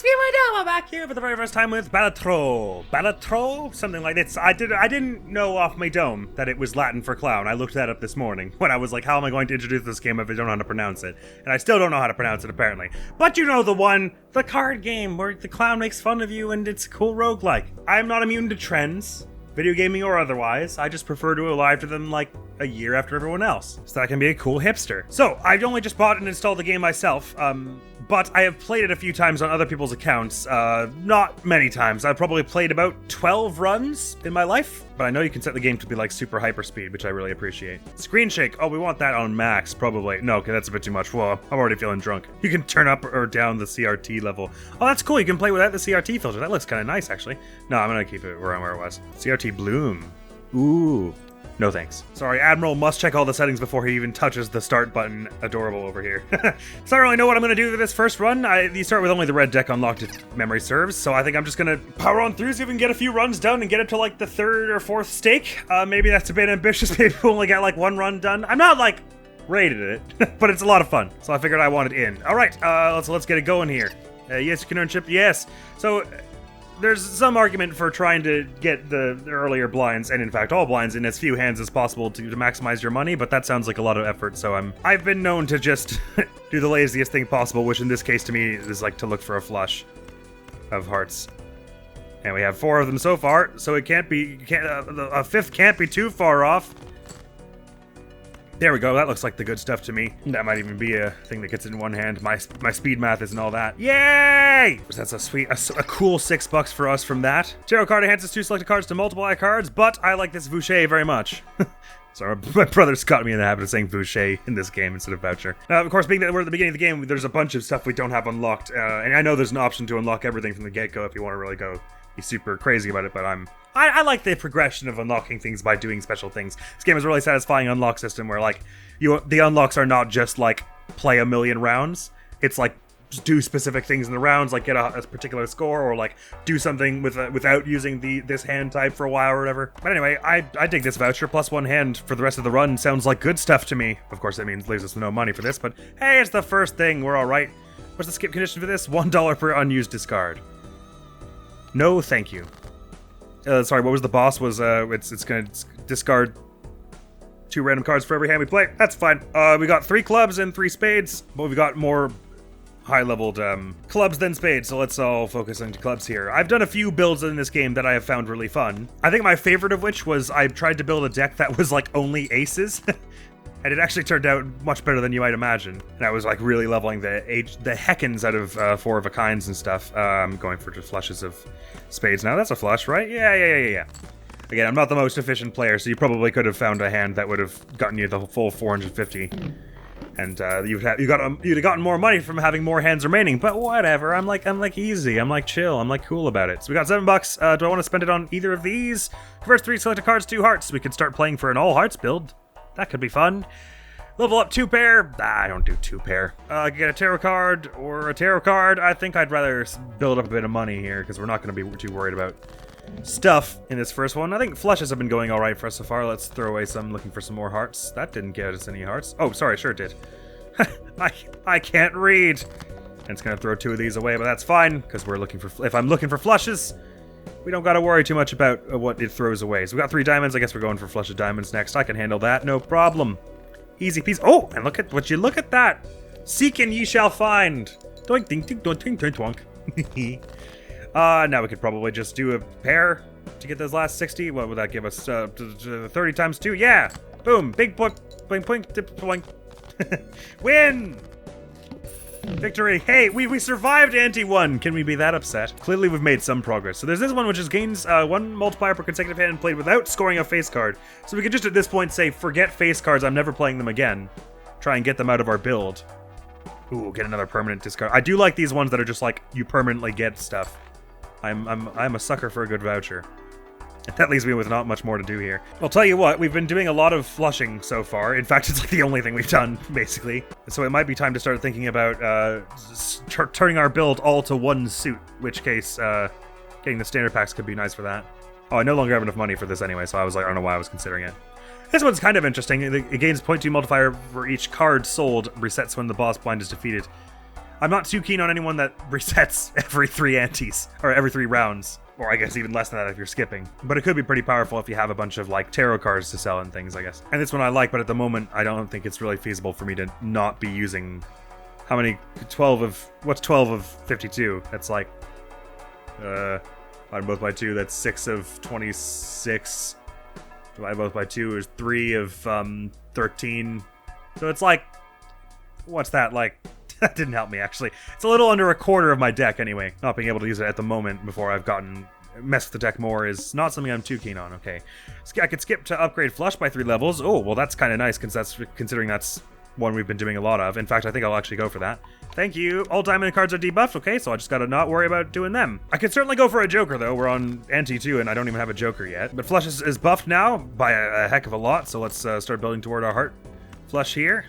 It's me, my dad. I'm back here for the very first time with Balatro. Balatro? Something like this. I didn't know off my dome that it was Latin for clown. I looked that up this morning when I was like, how am I going to introduce this game if I don't know how to pronounce it? And I still don't know how to pronounce it, apparently. But you know the one, the card game where the clown makes fun of you and it's a cool roguelike. I'm not immune to trends, video gaming or otherwise. I just prefer to arrive to them like a year after everyone else, so I can be a cool hipster. So I've only just bought and installed the game myself, but I have played it a few times on other people's accounts. Not many times. I've probably played about 12 runs in my life, but I know you can set the game to be like super hyper speed, which I really appreciate. Screen shake. Oh, we want that on max, probably. No, okay, that's a bit too much. Whoa, I'm already feeling drunk. You can turn up or down the CRT level. Oh, that's cool. You can play without the CRT filter. That looks kind of nice, actually. No, I'm gonna keep it where it was. CRT bloom. Ooh. No thanks. Sorry, Admiral must check all the settings before he even touches the start button. Adorable over here. So I don't really know what I'm going to do for this first run. You start with only the red deck unlocked if memory serves, so I think I'm just going to power on through, see if we can get a few runs done and get up to like the third or fourth stake. Maybe that's a bit ambitious. Maybe we'll only get like one run done. I'm not like rated it, but it's a lot of fun, so I figured I wanted in. All right, let's get it going here. Yes, you can earn chip. Yes. So there's some argument for trying to get the earlier blinds, and in fact all blinds, in as few hands as possible to maximize your money, but that sounds like a lot of effort, so I've been known to just do the laziest thing possible, which in this case to me is like to look for a flush of hearts. And we have 4 of them so far, so it can't be, a fifth can't be too far off. There we go, that looks like the good stuff to me. That might even be a thing that gets in one hand. My speed math isn't all that. Yay! That's a cool $6 for us from that. Tarot card enhances 2 selected cards to multiply cards, but I like this Voucher very much. Sorry, my brother's got me in the habit of saying Voucher in this game instead of voucher. Of course, being that we're at the beginning of the game, there's a bunch of stuff we don't have unlocked, and I know there's an option to unlock everything from the get-go if you want to really go be super crazy about it, but I like the progression of unlocking things by doing special things. This game is a really satisfying unlock system where like the unlocks are not just like play a million rounds. It's like just do specific things in the rounds, like get a particular score, or like do something without using this hand type for a while or whatever. But anyway, I dig this voucher. Plus 1 hand for the rest of the run sounds like good stuff to me. Of course, that means leaves us no money for this, but hey, it's the first thing. We're all right. What's the skip condition for this? $1 per unused discard. No, thank you. Sorry, what was the boss? Was it's gonna discard 2 random cards for every hand we play. That's fine. We got 3 clubs and 3 spades, but we got more high-leveled clubs than spades, so let's all focus on clubs here. I've done a few builds in this game that I have found really fun. I think my favorite of which was I tried to build a deck that was like only aces. And it actually turned out much better than you might imagine. And I was like really leveling the heckins out of 4 of a kinds and stuff. I'm going for just flushes of spades now. That's a flush, right? Yeah. Again, I'm not the most efficient player, so you probably could have found a hand that would have gotten you the full 450. And you'd have gotten more money from having more hands remaining. But whatever. I'm like easy. I'm like chill. I'm like cool about it. So we got $7. Do I want to spend it on either of these? First 3 selected cards, 2 hearts. We could start playing for an all hearts build. That could be fun. Level up 2 pair. I don't do 2 pair. Get a tarot card or a tarot card. I think I'd rather build up a bit of money here because we're not going to be too worried about stuff in this first one. I think flushes have been going all right for us so far. Let's throw away some, looking for some more hearts. That didn't get us any hearts. Oh, sorry, sure it did. I can't read. And it's going to throw 2 of these away, but that's fine because we're looking for. If I'm looking for flushes, we don't gotta worry too much about what it throws away. So we got 3 diamonds. I guess we're going for flush of diamonds next. I can handle that, no problem. Easy peasy. Oh, and look at that. Seek and ye shall find. Doink, ding, ding, doink, ding, doink, twonk. Now we could probably just do a pair to get those last 60. What would that give us? 30 times 2. Yeah. Boom. Big boink, boink, boink, dip, boink. Win. Victory! Hey, we survived Ante-1! Can we be that upset? Clearly we've made some progress. So there's this one which is gains 1 multiplier per consecutive hand played without scoring a face card. So we could just at this point say, forget face cards, I'm never playing them again. Try and get them out of our build. Ooh, get another permanent discard. I do like these ones that are just like, you permanently get stuff. I'm a sucker for a good voucher. That leaves me with not much more to do here. I'll tell you what, we've been doing a lot of flushing so far. In fact, it's like the only thing we've done, basically. So it might be time to start thinking about turning our build all to 1 suit, which case getting the standard packs could be nice for that. Oh, I no longer have enough money for this anyway, so I was like, I don't know why I was considering it. This one's kind of interesting. It gains 0.2 multiplier for each card sold, resets when the boss blind is defeated. I'm not too keen on anyone that resets every 3 antes, or every 3 rounds. Or I guess even less than that if you're skipping. But it could be pretty powerful if you have a bunch of like tarot cards to sell and things, I guess. And this one I like, but at the moment I don't think it's really feasible for me to not be using... How many? 12 of... What's 12 of 52? That's like... divide both by 2, that's 6 of 26. Divide both by 2 is 3 of 13. So it's like... What's that, like... That didn't help me, actually. It's a little under a quarter of my deck, anyway. Not being able to use it at the moment before I've messed with the deck more is not something I'm too keen on, okay. I could skip to upgrade Flush by 3 levels. Oh, well, that's kind of nice, considering that's one we've been doing a lot of. In fact, I think I'll actually go for that. Thank you. All diamond cards are debuffed, okay, so I just gotta not worry about doing them. I could certainly go for a Joker, though. We're on Ante 2, and I don't even have a Joker yet. But Flush is buffed now by a heck of a lot, so let's start building toward our Heart Flush here.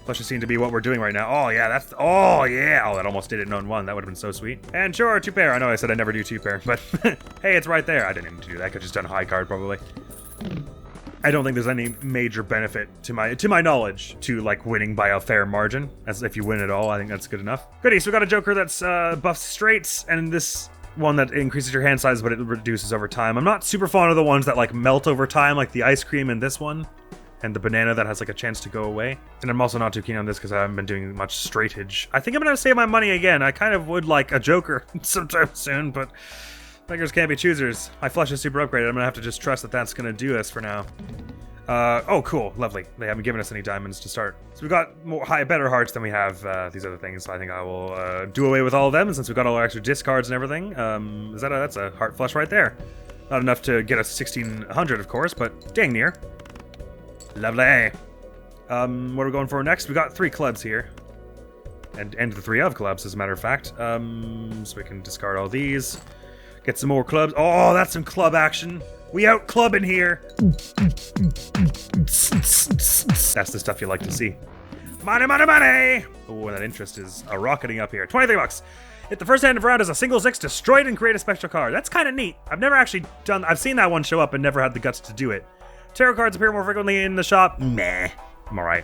Flushes seem to be what we're doing right now. Oh, yeah, oh, yeah. Oh, that almost did it in on 1. That would have been so sweet. And sure, 2 pair. I know I said I never do 2 pair, but hey, it's right there. I didn't even do that. I could have just done high card, probably. I don't think there's any major benefit to my knowledge to, like, winning by a fair margin. As if you win at all, I think that's good enough. Goody, so we got a Joker that's buffed straight, and this one that increases your hand size, but it reduces over time. I'm not super fond of the ones that, like, melt over time, like the ice cream in this one. And the banana that has like a chance to go away. And I'm also not too keen on this because I haven't been doing much straightage. I think I'm gonna save my money again. I kind of would like a Joker sometime soon, but beggars can't be choosers. My Flush is super upgraded. I'm gonna have to just trust that that's gonna do us for now. Oh, cool, lovely. They haven't given us any diamonds to start. So we've got better hearts than we have these other things. So I think I will do away with all of them. And since we've got all our extra discards and everything, that's a Heart Flush right there. Not enough to get us 1600, of course, but dang near. Lovely. What are we going for next? We got 3 clubs here. And the 3 of clubs, as a matter of fact. So we can discard all these. Get some more clubs. Oh, that's some club action. We out clubbing here. That's the stuff you like to see. Money, money, money! Oh, that interest is rocketing up here. 23 bucks. Hit the first hand of round as a single 6, destroy it and create a special card. That's kind of neat. I've never actually done... I've seen that one show up and never had the guts to do it. Tarot cards appear more frequently in the shop. Meh. I'm alright.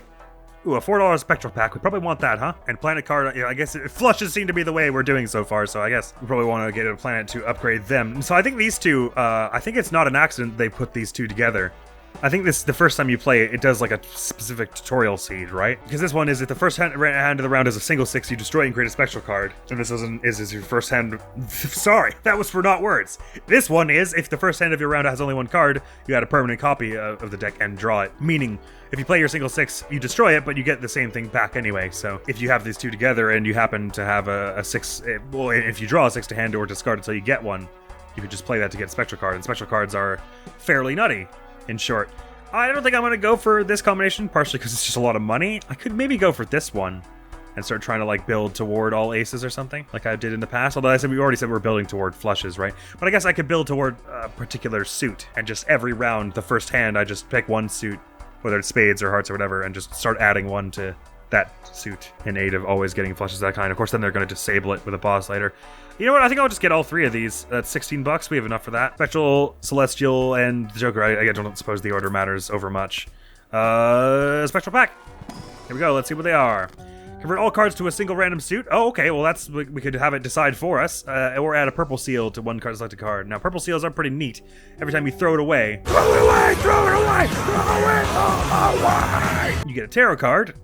Ooh, a $4 spectral pack. We probably want that, huh? And planet card, I guess flushes seem to be the way we're doing so far, so I guess we probably want to get a planet to upgrade them. So I think these two, I think it's not an accident they put these two together. I think this the first time you play it, it does like a specific tutorial seed, right? Because this one is if the first hand of the round is a single 6, you destroy and create a spectral card. And this is your first hand. Sorry, that was for not words. This one is if the first hand of your round has only 1 card, you add a permanent copy of the deck and draw it. Meaning, if you play your single 6, you destroy it, but you get the same thing back anyway. So if you have these two together and you happen to have a 6, well, if you draw a 6 to hand or discard until you get one, you could just play that to get spectral card. And spectral cards are fairly nutty. In short, I don't think I'm going to go for this combination, partially because it's just a lot of money. I could maybe go for this one and start trying to like build toward all aces or something, like I did in the past. Although we already said we're building toward flushes, right? But I guess I could build toward a particular suit, and just every round, the first hand, I just pick one suit, whether it's spades or hearts or whatever, and just start adding one to that suit in aid of always getting flushes of that kind. Of course, then they're going to disable it with a boss later. You know what? I think I'll just get all 3 of these. That's 16 bucks. We have enough for that. Spectral, Celestial, and the Joker. I don't suppose the order matters over much. Spectral pack. Here we go. Let's see what they are. Convert all cards to a single random suit. Oh, okay. Well, we could have it decide for us. Or add a purple seal to one selected card. Now, purple seals are pretty neat. Every time you throw it away. Throw it away! Throw it away! Throw it away! You get a tarot card.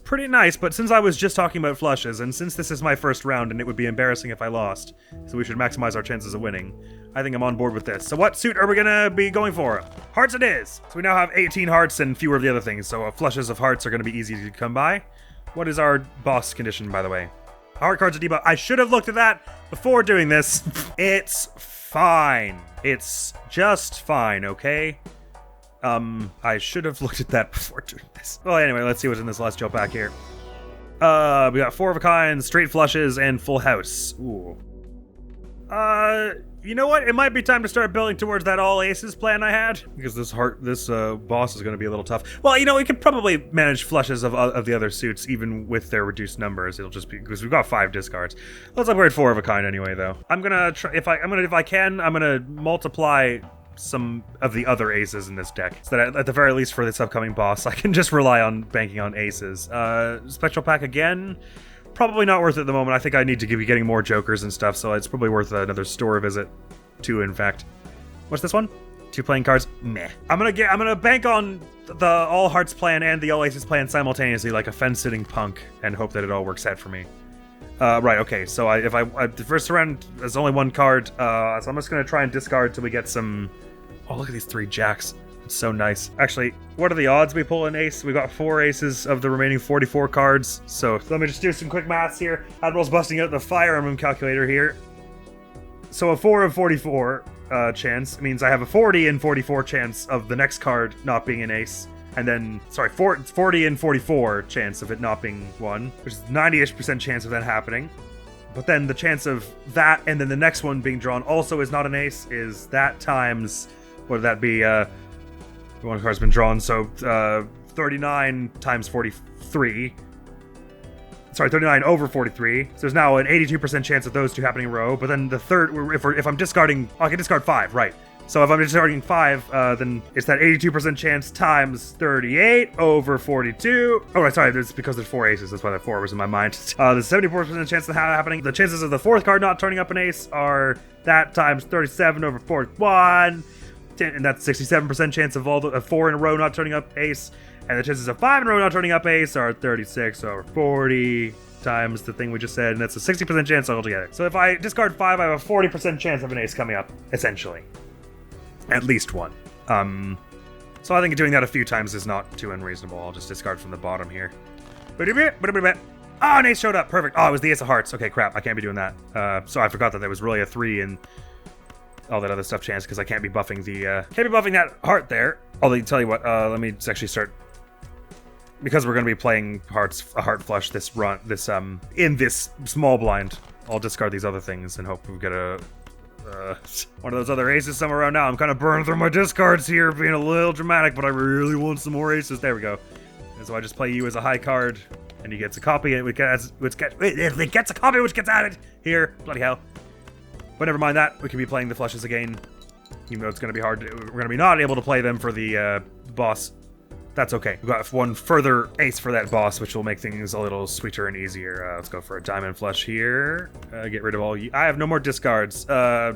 Pretty nice, but since I was just talking about flushes, and since this is my first round and it would be embarrassing if I lost, so we should maximize our chances of winning, I think I'm on board with this. So what suit are we gonna be going for? Hearts it is! So we now have 18 hearts and fewer of the other things, so flushes of hearts are gonna be easy to come by. What is our boss condition, by the way? Heart cards are debuff. I should have looked at that before doing this. It's fine. It's just fine, okay? I should have looked at that before doing this. Well, anyway, let's see what's in this Celestial pack here. We got 4 of a kind, straight flushes, and full house. Ooh. You know what? It might be time to start building towards that all aces plan I had. Because this boss is going to be a little tough. Well, you know, we could probably manage flushes of the other suits, even with their reduced numbers. It'll just be, because we've got 5 discards. Let's upgrade 4 of a kind anyway, though. I'm gonna try, if I can, I'm gonna multiply some of the other aces in this deck, so that at the very least for this upcoming boss I can just rely on banking on aces. Spectral pack again. Probably not worth it at the moment. I think I need to be getting more jokers and stuff, so it's probably worth another store visit. 2, in fact. What's this one? 2 playing cards? Meh. I'm gonna bank on the all hearts plan and the all aces plan simultaneously like a fence-sitting punk and hope that it all works out for me. Right, okay, so the first round, there's only 1 card, so I'm just gonna try and discard till we get some... Oh, look at these 3 jacks. It's so nice. Actually, what are the odds we pull an ace? We got 4 aces of the remaining 44 cards, so let me just do some quick maths here. Admiral's busting out the Fire Emblem calculator here. So a 4 of 44 chance means I have a 40 in 44 chance of the next card not being an ace. And then, sorry, 40 and 44 chance of it not being one, which is 90-ish% chance of that happening. But then the chance of that and then the next one being drawn also is not an ace is that times, what would that be? One card's been drawn, so 39 times 43. Sorry, 39 over 43. So there's now an 82% chance of those 2 happening in a row. But then the third, if I'm discarding, I can discard 5, right? So if I'm discarding 5, then it's that 82% chance times 38 over 42. Oh, right, sorry, that's because there's 4 aces. That's why that 4 was in my mind. There's 74% chance of that happening. The chances of the 4th card not turning up an ace are that times 37 over 41. And that's 67% chance of all the 4 in a row not turning up ace. And the chances of 5 in a row not turning up ace are 36 over 40 times the thing we just said. And that's a 60% chance altogether. So if I discard 5, I have a 40% chance of an ace coming up, essentially. At least one. So I think doing that a few times is not too unreasonable. I'll just discard from the bottom here. Oh, an ace showed up. Perfect. Oh, it was the ace of hearts. Okay, crap. I can't be doing that. So I forgot that there was really a 3 and all that other stuff chance because I can't be buffing that heart there. Although, tell you what, let me just actually start, because we're going to be playing a heart flush in this small blind. I'll discard these other things and hope we get one of those other aces somewhere around now. I'm kind of burning through my discards here, being a little dramatic, but I really want some more aces. There we go. And so I just play you as a high card, and he gets a copy, which gets a copy, which gets added here. Bloody hell. But never mind that. We can be playing the flushes again, even though it's going to be hard. We're going to be not able to play them for the boss. That's okay. We've got one further ace for that boss, which will make things a little sweeter and easier. Let's go for a diamond flush here. Get rid of all I have no more discards.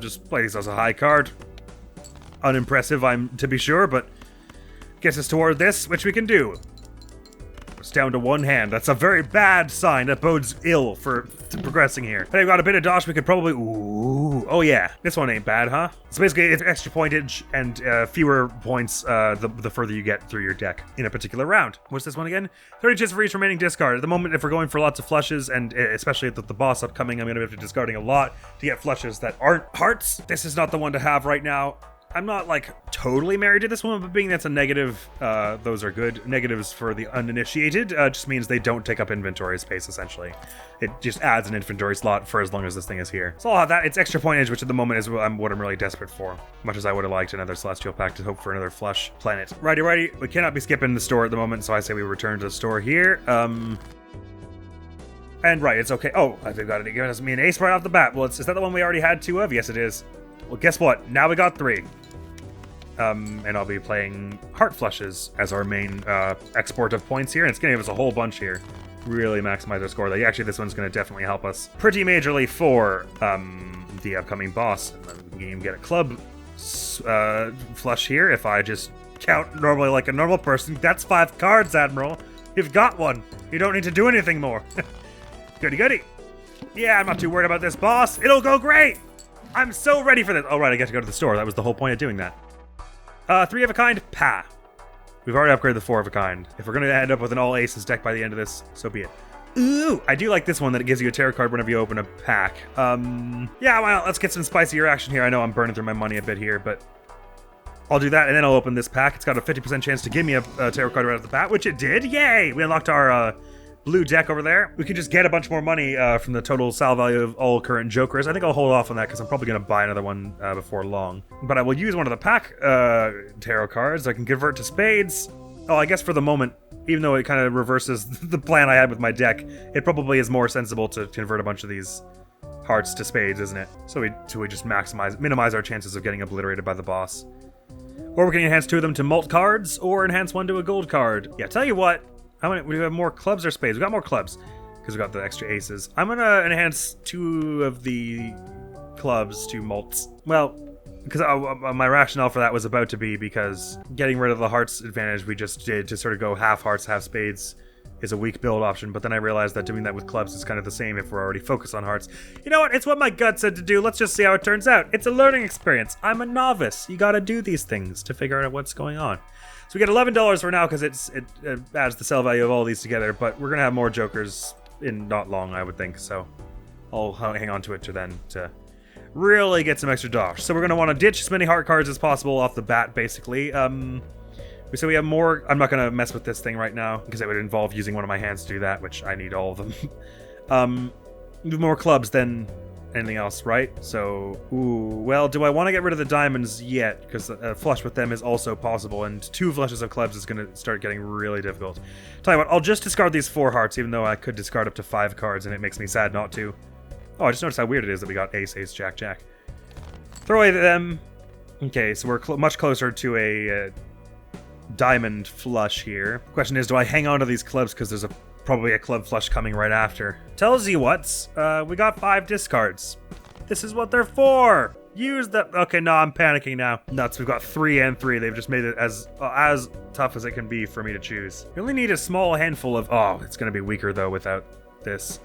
Just play these as a high card. Unimpressive, I'm to be sure, but gets us toward this, which we can do. It's down to 1 hand. That's a very bad sign. That bodes ill for progressing here. Hey, we've got a bit of dosh. We could probably... Ooh. Oh, yeah. This one ain't bad, huh? So basically, it's extra pointage and fewer points the further you get through your deck in a particular round. What's this one again? 30 chance for each remaining discard. At the moment, if we're going for lots of flushes, and especially at the boss upcoming, I'm going to have to be discarding a lot to get flushes that aren't hearts. This is not the one to have right now. I'm not, like, totally married to this one, but being that's a negative, those are good. Negatives for the uninitiated just means they don't take up inventory space, essentially. It just adds an inventory slot for as long as this thing is here. So I'll have that. It's extra pointage, which at the moment is what I'm really desperate for. Much as I would have liked another Celestial Pack to hope for another flush planet. Righty. We cannot be skipping the store at the moment, so I say we return to the store here. And right, it's okay. Oh, I think got it. Given us me an ace right off the bat. Well, is that the one we already had 2 of? Yes, it is. Well, guess what? Now we got 3. And I'll be playing heart flushes as our main export of points here, and it's going to give us a whole bunch here. Really maximize our score. Like, actually, this one's going to definitely help us pretty majorly for the upcoming boss. We can even get a club flush here if I just count normally like a normal person. That's 5 cards, Admiral. You've got one. You don't need to do anything more. Goody. Yeah, I'm not too worried about this, boss. It'll go great. I'm so ready for this. Oh, right, I get to go to the store. That was the whole point of doing that. 3 of a kind, pa. We've already upgraded the 4 of a kind. If we're going to end up with an all aces deck by the end of this, so be it. Ooh, I do like this one that it gives you a tarot card whenever you open a pack. Yeah, well, let's get some spicier action here. I know I'm burning through my money a bit here, but I'll do that, and then I'll open this pack. It's got a 50% chance to give me a tarot card right off the bat, which it did. Yay! We unlocked our blue deck over there. We can just get a bunch more money from the total sal value of all current jokers. I think I'll hold off on that because I'm probably going to buy another one before long. But I will use one of the pack tarot cards. I can convert to spades. Oh, I guess for the moment, even though it kind of reverses the plan I had with my deck, it probably is more sensible to convert a bunch of these hearts to spades, isn't it? So we just minimize our chances of getting obliterated by the boss. Or we can enhance 2 of them to mult cards, or enhance 1 to a gold card. Yeah, tell you what. How many? We have more clubs or spades? We got more clubs. because we got the extra aces. I'm gonna enhance 2 of the clubs to mults. Well, because my rationale for that was about to be because getting rid of the hearts advantage we just did to sort of go half hearts, half spades is a weak build option, but then I realized that doing that with clubs is kind of the same if we're already focused on hearts. You know what? It's what my gut said to do. Let's just see how it turns out. It's a learning experience. I'm a novice. You gotta do these things to figure out what's going on. So we get $11 for now because it adds the sell value of all these together, but we're gonna have more jokers in not long, I would think, so I'll hang on to it to then to really get some extra dosh. So we're gonna want to ditch as many heart cards as possible off the bat, basically. So we have more. I'm not gonna mess with this thing right now because it would involve using one of my hands to do that, which I need all of them. More clubs than anything else, right? So, well, do I want to get rid of the diamonds yet? Because a flush with them is also possible, and 2 flushes of clubs is gonna start getting really difficult. Tell you what, I'll just discard these 4 hearts, even though I could discard up to 5 cards, and it makes me sad not to. Oh, I just noticed how weird it is that we got ace, ace, jack, jack. Throw away them. Okay, so we're much closer to a diamond flush here. Question is, do I hang on to these clubs because there's probably a club flush coming right after? Tells you what, we got 5 discards. This is what they're for. Use the. Okay, no, I'm panicking now. Nuts. We've got 3 and 3. They've just made it as tough as it can be for me to choose. We only need a small handful of. Oh, it's gonna be weaker though without this.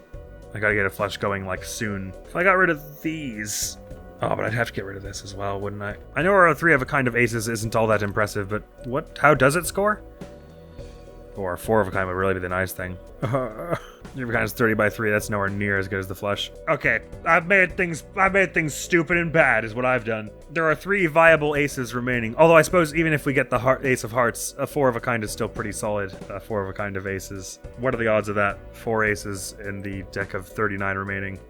I gotta get a flush going like soon. If I got rid of these. Oh, but I'd have to get rid of this as well, wouldn't I? I know our 3 of a kind of aces isn't all that impressive, but what? How does it score? Or 4 of a kind would really be the nice thing. 3 of a kind is 30 by 3. That's nowhere near as good as the flush. Okay, I've made things stupid and bad is what I've done. There are 3 viable aces remaining. Although I suppose even if we get the ace of hearts, a 4 of a kind is still pretty solid. 4 of a kind of aces. What are the odds of that? 4 aces in the deck of 39 remaining.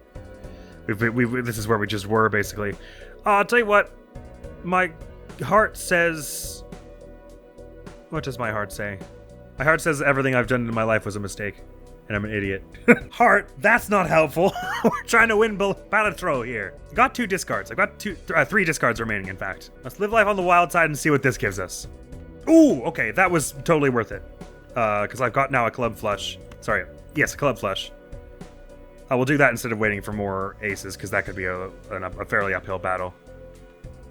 This is where we just were, basically. I'll tell you what. My heart says... What does my heart say? My heart says everything I've done in my life was a mistake. And I'm an idiot. Heart, that's not helpful. We're trying to win Balatro here. Got 2 discards. I've got 3 discards remaining, in fact. Let's live life on the wild side and see what this gives us. Ooh, okay, that was totally worth it. Because I've got now a club flush. Sorry, yes, a club flush. I will do that instead of waiting for more aces, because that could be a fairly uphill battle.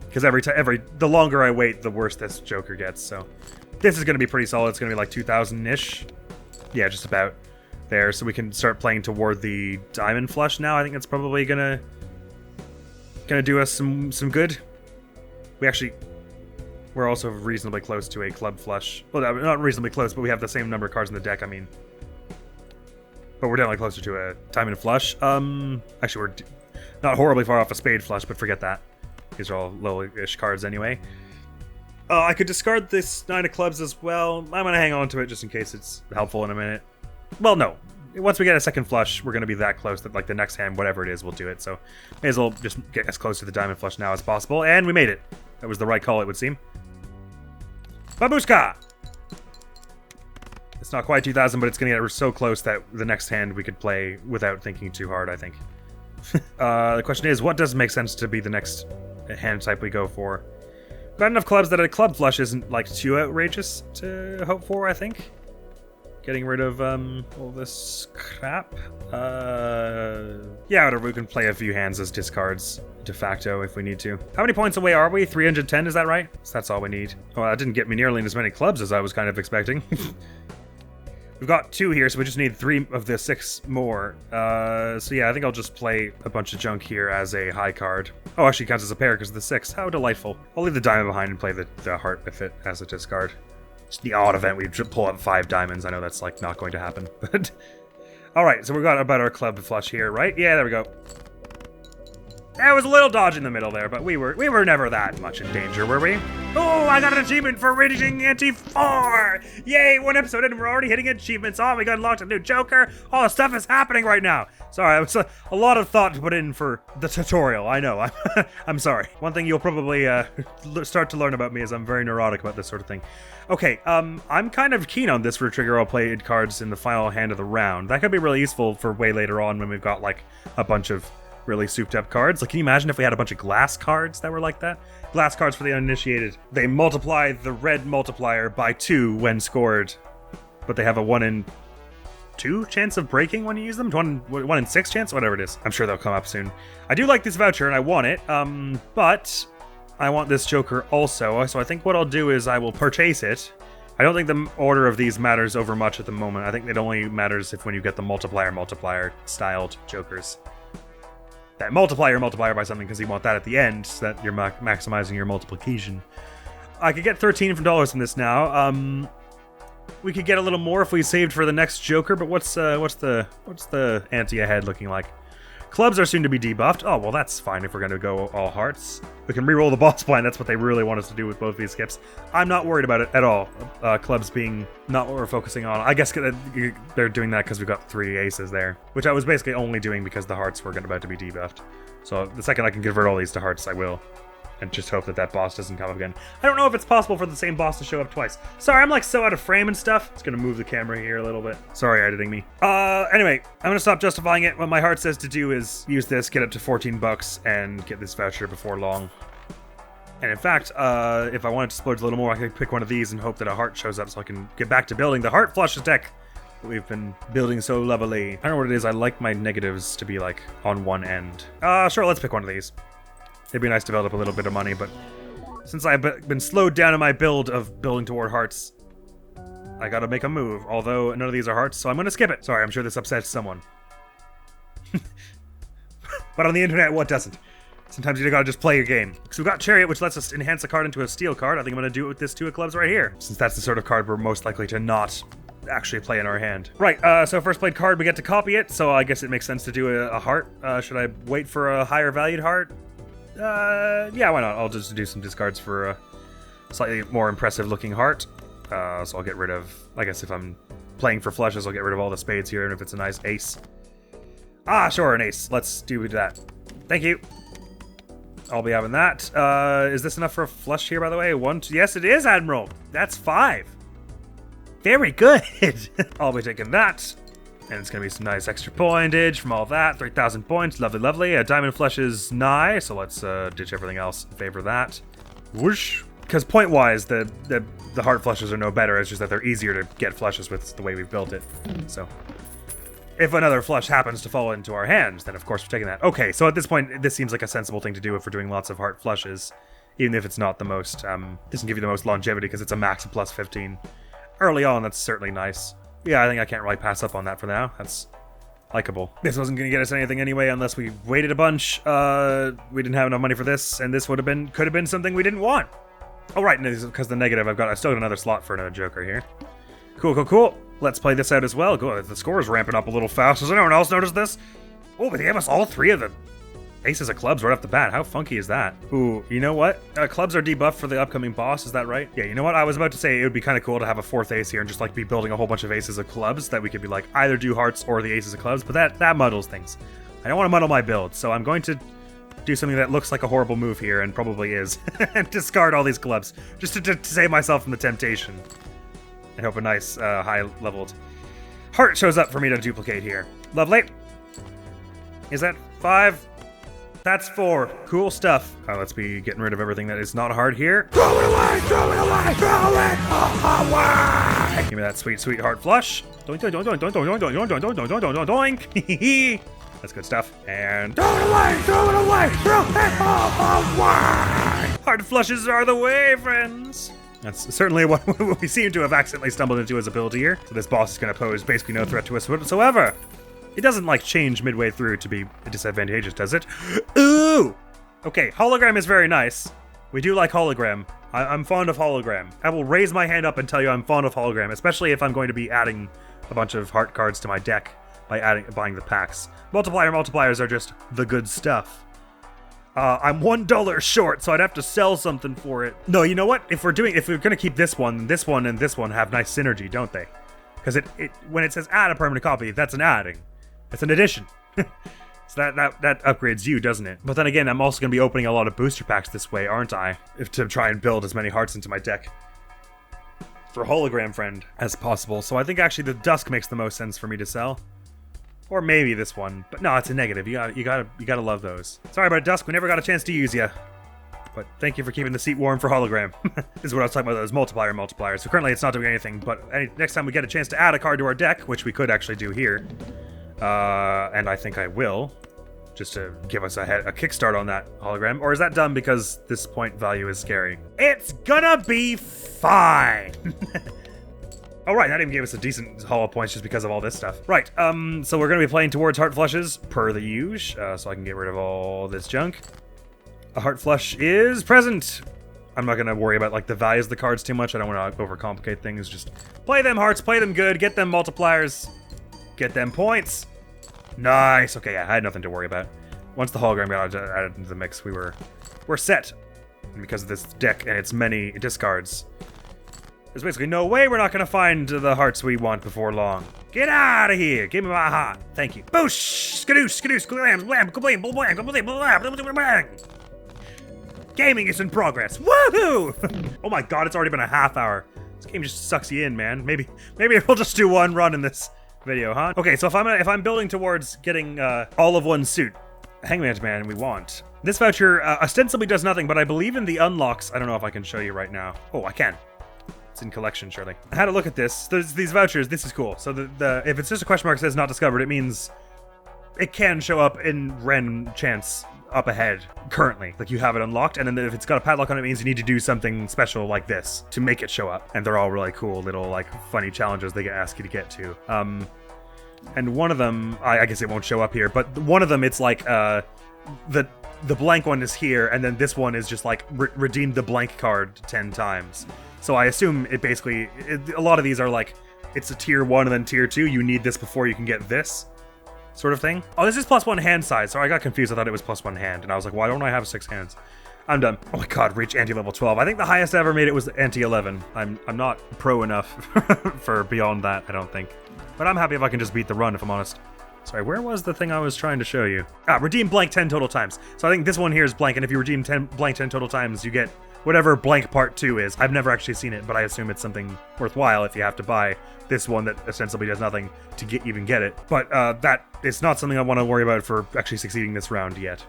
Because the longer I wait, the worse this Joker gets. So this is going to be pretty solid. It's going to be like 2,000-ish. Yeah, just about there. So we can start playing toward the diamond flush now. I think it's probably gonna do us some good. We're also reasonably close to a club flush. Well, not reasonably close, but we have the same number of cards in the deck. I mean. But we're definitely closer to a diamond flush. Actually, we're not horribly far off a spade flush, but forget that. These are all low-ish cards anyway. I could discard this 9 of clubs as well. I'm going to hang on to it just in case it's helpful in a minute. Well, no. Once we get a second flush, we're going to be that close that like the next hand, whatever it is, we'll do it. So may as well just get as close to the diamond flush now as possible. And we made it. That was the right call, it would seem. Babushka! It's not quite 2,000, but it's going to get so close that the next hand we could play without thinking too hard, I think. The question is, what does make sense to be the next hand type we go for? Got enough clubs that a club flush isn't like too outrageous to hope for, I think. Getting rid of all this crap. Yeah, whatever, we can play a few hands as discards de facto if we need to. How many points away are we? 310, is that right? So that's all we need. Well, that didn't get me nearly as many clubs as I was kind of expecting. We've got 2 here, so we just need 3 of the 6 more. So yeah, I think I'll just play a bunch of junk here as a high card. Oh, actually counts as a pair because of the 6. How delightful. I'll leave the diamond behind and play the heart with it as a discard. Just the odd event we pull up 5 diamonds. I know that's like not going to happen, but... Alright, so we've got about our club flush here, right? Yeah, there we go. There was a little dodge in the middle there, but we were never that much in danger, were we? Oh, I got an achievement for reaching Anti-4! Yay, 1 episode in and we're already hitting achievements. Oh, we got unlocked a new Joker. Oh, stuff is happening right now. Sorry, it was a lot of thought to put in for the tutorial. I know, I'm sorry. One thing you'll probably start to learn about me is I'm very neurotic about this sort of thing. Okay, I'm kind of keen on this for trigger all played cards in the final hand of the round. That could be really useful for way later on when we've got like a bunch of really souped up cards. Like, can you imagine if we had a bunch of glass cards that were like that? Glass cards for the uninitiated. They multiply the red multiplier by 2 when scored, but they have a 1 in 2 chance of breaking when you use them? 1 in 6 chance? Whatever it is. I'm sure they'll come up soon. I do like this voucher and I want it, but I want this Joker also, so I think what I'll do is I will purchase it. I don't think the order of these matters over much at the moment. I think it only matters if when you get the multiplier styled Jokers. That multiplier by something because you want that at the end so that you're maximizing your multiplication. I could get $13 from this now. We could get a little more if we saved for the next Joker, but what's the ante ahead looking like? Clubs are soon to be debuffed. Oh, well, that's fine if we're going to go all hearts. We can re-roll the boss blind. That's what they really want us to do with both these skips. I'm not worried about it at all. Clubs being not what we're focusing on. I guess they're doing that because we've got 3 aces there, which I was basically only doing because the hearts were about to be debuffed. So the second I can convert all these to hearts, I will. And just hope that boss doesn't come up again. I don't know if it's possible for the same boss to show up twice. Sorry, I'm like so out of frame and stuff. It's gonna move the camera here a little bit. Sorry, editing me. Anyway, I'm gonna stop justifying it. What my heart says to do is use this, get up to $14, and get this voucher before long. And in fact, if I wanted to splurge a little more, I could pick one of these and hope that a heart shows up so I can get back to building the heart flushes deck that we've been building so lovely. I don't know what it is. I like my negatives to be like on one end. Sure, let's pick one of these. It'd be nice to build up a little bit of money, but since I've been slowed down in my build of building toward hearts, I gotta make a move, although none of these are hearts, so I'm gonna skip it. Sorry, I'm sure this upsets someone. But on the internet, what doesn't? Sometimes you gotta just play your game. So we've got Chariot, which lets us enhance a card into a steel card. I think I'm gonna do it with this 2 of clubs right here, since that's the sort of card we're most likely to not actually play in our hand. Right, so first played card, we get to copy it, so I guess it makes sense to do a heart. Should I wait for a higher valued heart? Yeah, why not? I'll just do some discards for a slightly more impressive looking heart. So I'll get rid of, I guess if I'm playing for flushes, I'll get rid of all the spades here, and if it's a nice ace. Sure, an ace. Let's do that. Thank you. I'll be having that. Is this enough for a flush here, by the way? 1, 2, yes, it is, Admiral. That's 5. Very good. I'll be taking that. And it's going to be some nice extra pointage from all that. 3,000 points. Lovely, lovely. Diamond flush is nigh, so let's ditch everything else in favor of that. Whoosh. Because point-wise, the heart flushes are no better. It's just that they're easier to get flushes with the way we've built it. So if another flush happens to fall into our hands, then of course we're taking that. Okay, so at this point, this seems like a sensible thing to do if we're doing lots of heart flushes. Even if it's not the most, doesn't give you the most longevity because it's a max of plus 15. Early on, that's certainly nice. Yeah, I think I can't really pass up on that for now. That's likable. This wasn't going to get us anything anyway unless we waited a bunch. We didn't have enough money for this, and this could have been something we didn't want. Oh, right, because the negative, I still got another slot for another Joker here. Cool, cool, cool. Let's play this out as well. Cool, the score is ramping up a little fast. Does anyone else notice this? Oh, but they gave us all 3 of the aces of clubs right off the bat. How funky is that? Ooh, you know what? Clubs are debuffed for the upcoming boss, is that right? Yeah, you know what? I was about to say it would be kind of cool to have a 4th ace here and just like be building a whole bunch of aces of clubs that we could be like either do hearts or the aces of clubs, but that muddles things. I don't want to muddle my build, so I'm going to do something that looks like a horrible move here and probably is. And discard all these clubs just to save myself from the temptation. And hope a nice high-leveled heart shows up for me to duplicate here. Lovely. Is that 5? That's 4. Cool stuff. Let's be getting rid of everything that is not hard here. Throw it away! Throw it away! Throw it away! Give me that sweet, sweet heart flush. Doink, doink, doink, doink, doink, doink, doink, doink, doink, doink, doink, doink, doink. That's good stuff. And throw it away! Throw it away! Throw it away! Heart flushes are the way, friends. That's certainly what we seem to have accidentally stumbled into as a build here. So this boss is going to pose basically no threat to us whatsoever. It doesn't, like, change midway through to be disadvantageous, does it? Ooh! Okay, hologram is very nice. We do like hologram. I'm fond of hologram. I will raise my hand up and tell you I'm fond of hologram, especially if I'm going to be adding a bunch of heart cards to my deck by buying the packs. Multipliers are just the good stuff. I'm $1 short, so I'd have to sell something for it. No, you know what? If we're gonna keep this one, and this one have nice synergy, don't they? Because when it says add a permanent copy, that's an adding. It's an addition. So that upgrades you, doesn't it? But then again, I'm also going to be opening a lot of booster packs this way, aren't I? To try and build as many hearts into my deck for hologram friend as possible. So I think actually the Dusk makes the most sense for me to sell. Or maybe this one. But no, it's a negative. You gotta love those. Sorry about it, Dusk. We never got a chance to use you. But thank you for keeping the seat warm for hologram. This is what I was talking about, those multipliers. So currently it's not doing anything, but next time we get a chance to add a card to our deck, which we could actually do here, and I think I will, just to give us a kickstart on that hologram. Or is that done because this point value is scary? It's gonna be fine! All right, that even gave us a decent haul of points just because of all this stuff. Right, so we're gonna be playing towards heart flushes, per the usual, so I can get rid of all this junk. A heart flush is present! I'm not gonna worry about like the values of the cards too much. I don't want to overcomplicate things. Just play them hearts, play them good, get them multipliers, get them points. Nice. Okay, yeah, I had nothing to worry about. Once the hologram got added into the mix, we're set. And because of this deck and its many discards, there's basically no way we're not gonna find the hearts we want before long. Get out of here! Give me my heart. Thank you. Boosh! Skadoosh! Skadoosh! Skadoosh! Blam! Kablam! Blam! Kablam! Blam! Gaming is in progress. Woohoo! Oh my god, it's already been a half hour. This game just sucks you in, man. Maybe we'll just do one run in this video, huh? Okay, so if I'm building towards getting all of one suit, Hangman's Man we want. This voucher ostensibly does nothing, but I believe in the unlocks. I don't know if I can show you right now. Oh, I can. It's in collection, surely. I had a look at this. There's these vouchers. This is cool. So if it's just a question mark that says not discovered, it means it can show up in random chance up ahead currently. Like you have it unlocked, and then if it's got a padlock on it, it means you need to do something special like this to make it show up. And they're all really cool little like funny challenges they ask you to get to. And one of them, I guess it won't show up here, but one of them, it's like the blank one is here, and then this one is just like redeem the blank card 10 times. So I assume it basically, a lot of these are like, it's a tier 1 and then tier 2, you need this before you can get this sort of thing. Oh, this is +1 hand size, so I got confused. I thought it was +1 hand, and I was like, why don't I have 6 hands? I'm done. Oh my god, reach anti-level 12. I think the highest I ever made it was anti-11. I'm not pro enough for beyond that, I don't think. But I'm happy if I can just beat the run, if I'm honest. Sorry, where was the thing I was trying to show you? Redeem blank 10 total times. So I think this one here is blank, and if you redeem blank 10 total times, you get whatever blank part 2 is. I've never actually seen it, but I assume it's something worthwhile if you have to buy this one that ostensibly does nothing to even get it. But that is not something I want to worry about for actually succeeding this round yet.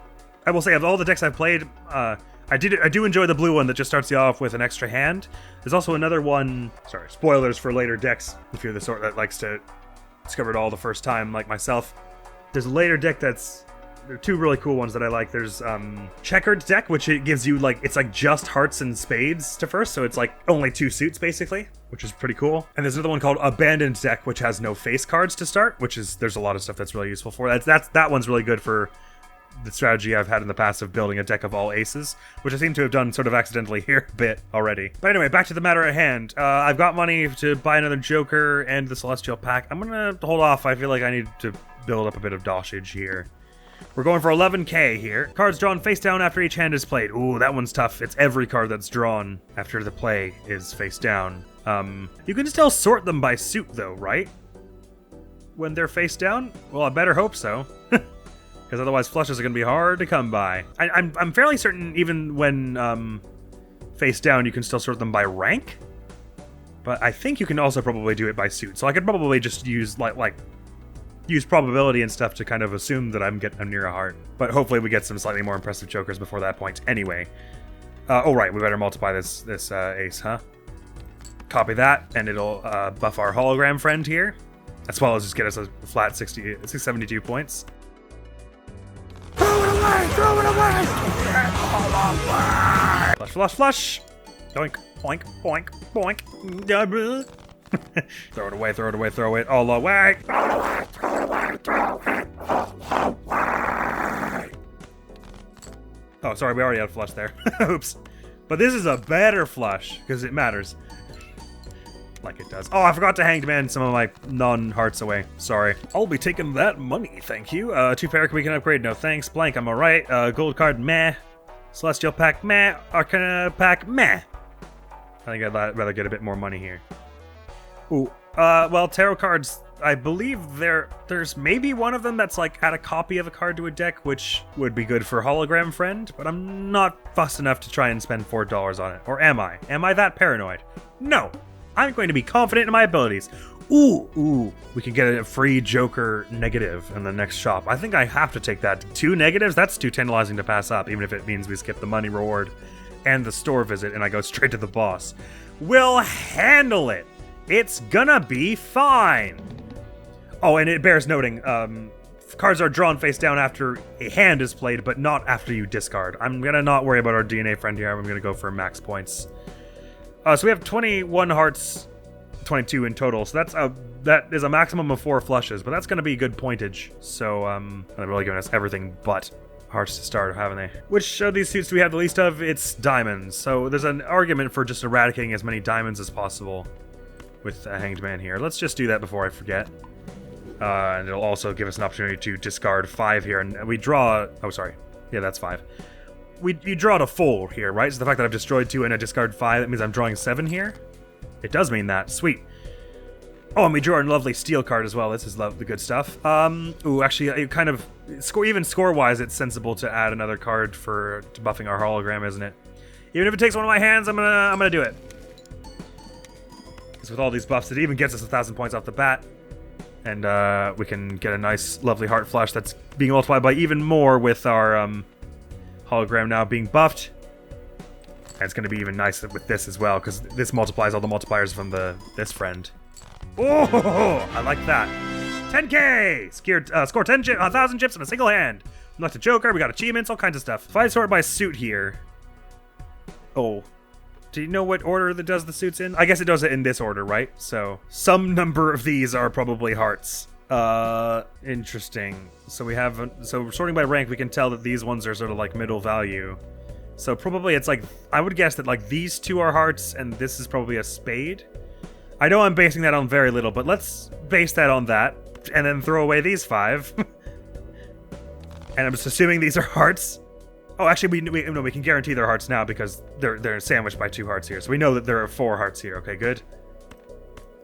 I will say, of all the decks I've played, I do enjoy the blue one that just starts you off with an extra hand. There's also another one, sorry, spoilers for later decks, if you're the sort that likes to discover it all the first time, like myself. There's a later deck there are 2 really cool ones that I like. There's checkered deck, which it gives you like, it's like just hearts and spades to first, so it's like only 2 suits basically, which is pretty cool. And there's another one called abandoned deck, which has no face cards to start, which is, there's a lot of stuff that's really useful for that one's really good for the strategy I've had in the past of building a deck of all aces, which I seem to have done sort of accidentally here a bit already. But anyway, back to the matter at hand. I've got money to buy another Joker and the Celestial Pack. I'm gonna hold off. I feel like I need to build up a bit of doshage here. We're going for 11k here. Cards drawn face down after each hand is played. Ooh, that one's tough. It's every card that's drawn after the play is face down. You can still sort them by suit though, right? When they're face down? Well, I better hope so. Because otherwise flushes are going to be hard to come by. I'm fairly certain even when face down you can still sort them by rank. But I think you can also probably do it by suit. So I could probably just use use probability and stuff to kind of assume that I'm near a heart. But hopefully we get some slightly more impressive jokers before that point anyway. Oh right, we better multiply this ace, huh? Copy that, and it'll buff our hologram friend here. As well as just get us a flat 72 points. Throw it away! Flush, flush, flush! Doink, boink, boink, boink. Throw it away, throw it away, throw it all away! Throw it away, throw it away, throw it all away! Oh, sorry, we already had a flush there. Oops. But this is a better flush, because it matters. Like it does. Oh, I forgot to hanged man some of my non-hearts away. Sorry. I'll be taking that money, thank you. 2 pair we can upgrade, no thanks. Blank, I'm alright. Gold card, meh. Celestial pack, meh. Arcana pack, meh. I think I'd rather get a bit more money here. Ooh, well, tarot cards, I believe there's maybe one of them that's like add a copy of a card to a deck, which would be good for hologram friend, but I'm not fussed enough to try and spend $4 on it. Or am I? Am I that paranoid? No. I'm going to be confident in my abilities. Ooh, we can get a free Joker negative in the next shop. I think I have to take that. 2 negatives? That's too tantalizing to pass up, even if it means we skip the money reward and the store visit and I go straight to the boss. We'll handle it. It's gonna be fine. Oh, and it bears noting, cards are drawn face down after a hand is played, but not after you discard. I'm gonna not worry about our DNA friend here. I'm gonna go for max points. So we have 21 hearts, 22 in total. So that is a maximum of 4 flushes, but that's gonna be good pointage. So they're really giving us everything but hearts to start, haven't they? Which of these suits do we have the least of? It's diamonds. So there's an argument for just eradicating as many diamonds as possible with a hanged man here. Let's just do that before I forget. And it'll also give us an opportunity to discard 5 here, and we draw. Oh, sorry. Yeah, that's 5. You draw to full here, right? So the fact that I've destroyed 2 and I discard 5, that means I'm drawing 7 here. It does mean that. Sweet. Oh, and we drew our lovely steel card as well. This is the good stuff. Ooh, actually, it kind of even score-wise, it's sensible to add another card to buffing our hologram, isn't it? Even if it takes one of my hands, I'm gonna do it. Because with all these buffs, it even gets us 1,000 points off the bat. And we can get a nice, lovely heart flush that's being multiplied by even more with our hologram now being buffed. And it's going to be even nicer with this as well, because this multiplies all the multipliers from this friend. Oh, I like that. 10k! Score 1,000 chips in a single hand. Unlocked a Joker, we got achievements, all kinds of stuff. If I sort by suit here... Oh. Do you know what order that does the suits in? I guess it does it in this order, right? So, some number of these are probably hearts. Interesting. So we have... So, sorting by rank, we can tell that these ones are sort of like middle value. So, probably it's like... I would guess that like these 2 are hearts, and this is probably a spade. I know I'm basing that on very little, but let's base that on that, and then throw away these 5. And I'm just assuming these are hearts. Oh, actually, we can guarantee they're hearts now because they're sandwiched by 2 hearts here. So we know that there are 4 hearts here. Okay, good.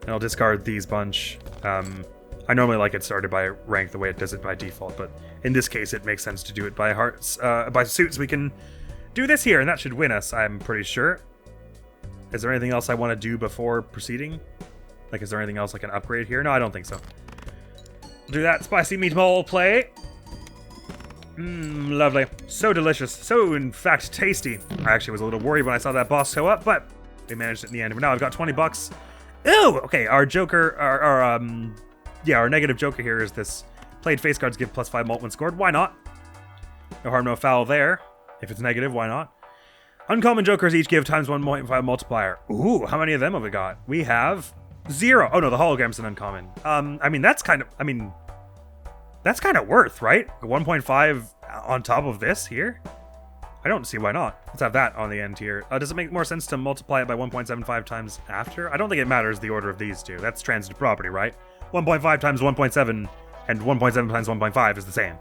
And I'll discard these bunch. I normally like it started by rank the way it does it by default, but in this case, it makes sense to do it by hearts, by suits. We can do this here, and that should win us, I'm pretty sure. Is there anything else I want to do before proceeding? Like, is there anything else I can upgrade here? No, I don't think so. We'll do that spicy meatball play. Lovely. So delicious. So, in fact, tasty. I actually was a little worried when I saw that boss show up, but we managed it in the end. But now I've got 20 bucks. Ew! Okay, our Joker, our negative Joker here is this. Played face cards give +5 mult when scored. Why not? No harm, no foul there. If it's negative, why not? Uncommon Jokers each give ×1.5 multiplier. Ooh, how many of them have we got? We have 0. Oh no, the hologram's an uncommon. That's kind of worth, right? 1.5 on top of this here? I don't see why not. Let's have that on the end here. Does it make more sense to multiply it by 1.75 times after? I don't think it matters the order of these 2. That's transitive property, right? 1.5 times 1.7 and 1.7 times 1.5 is the same.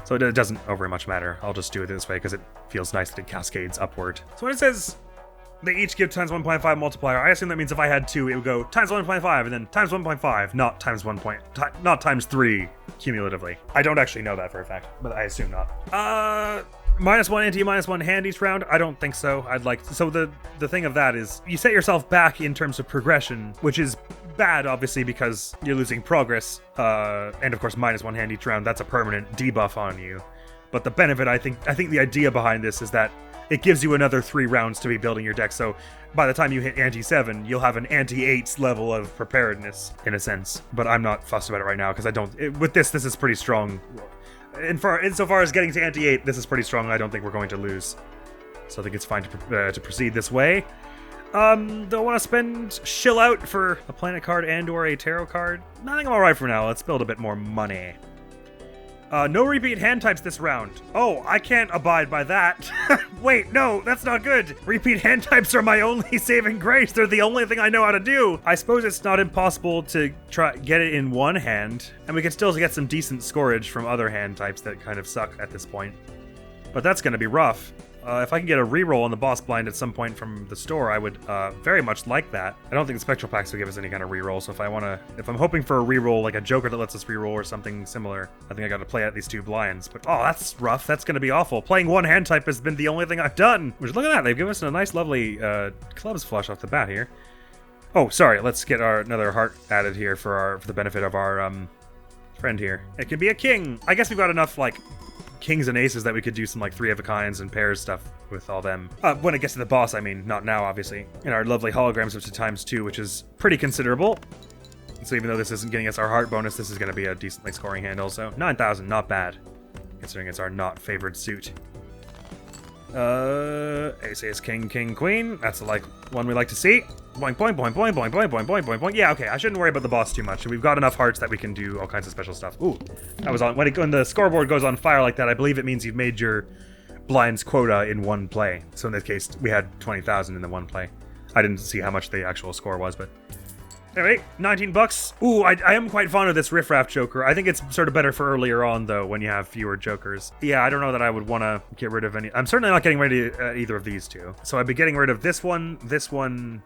So it doesn't very much matter. I'll just do it this way because it feels nice that it cascades upward. So when it says they each give ×1.5 multiplier, I assume that means if I had 2, it would go ×1.5 and then ×1.5, not not times 3 cumulatively. I don't actually know that for a fact, but I assume not. -1 anti, -1 hand each round? I don't think so. So the thing of that is you set yourself back in terms of progression, which is bad, obviously, because you're losing progress. And of course, -1 hand each round, that's a permanent debuff on you. But the benefit, I think the idea behind this is that it gives you another 3 rounds to be building your deck. So by the time you hit anti-7, you'll have an anti-8 level of preparedness, in a sense. But I'm not fussed about it right now, because with this is pretty strong. Insofar as getting to anti-8, this is pretty strong. I don't think we're going to lose. So I think it's fine to proceed this way. Don't want to spend shill out for a planet card and or a tarot card. I think I'm alright for now. Let's build a bit more money. No repeat hand types this round. Oh, I can't abide by that. Wait, no, that's not good. Repeat hand types are my only saving grace. They're the only thing I know how to do. I suppose it's not impossible to try get it in one hand, and we can still get some decent scoreage from other hand types that kind of suck at this point. But that's going to be rough. If I can get a reroll on the boss blind at some point from the store, I would very much like that. I don't think the spectral packs will give us any kind of reroll, so if I'm hoping for a reroll, like a Joker that lets us reroll or something similar, I think I gotta play out these 2 blinds. But oh, that's rough. That's gonna be awful. Playing one hand type has been the only thing I've done. Which, look at that, they've given us a nice, lovely clubs flush off the bat here. Oh, sorry. Let's get another heart added here for the benefit of our friend here. It can be a king. I guess we've got enough like kings and aces that we could do some like 3 of a kinds and pairs stuff with all them. When it gets to the boss, I mean, not now, obviously. And our lovely holograms up to ×2, which is pretty considerable. So even though this isn't getting us our heart bonus, this is going to be a decently scoring hand also. 9,000, not bad, considering it's our not favored suit. Ace, ace, king, king, queen. That's like one we like to see. Boing, boing, boing, boing, boing, boing, boing, boing, boing, boing. Yeah, okay, I shouldn't worry about the boss too much. We've got enough hearts that we can do all kinds of special stuff. Ooh, that was on. When the scoreboard goes on fire like that, I believe it means you've made your blinds quota in one play. So in this case, we had 20,000 in the one play. I didn't see how much the actual score was, but anyway, 19 bucks. Ooh, I am quite fond of this riffraff joker. I think it's sort of better for earlier on, though, when you have fewer jokers. Yeah, I don't know that I would want to get rid of any. I'm certainly not getting rid of either of these two. So I'd be getting rid of this one.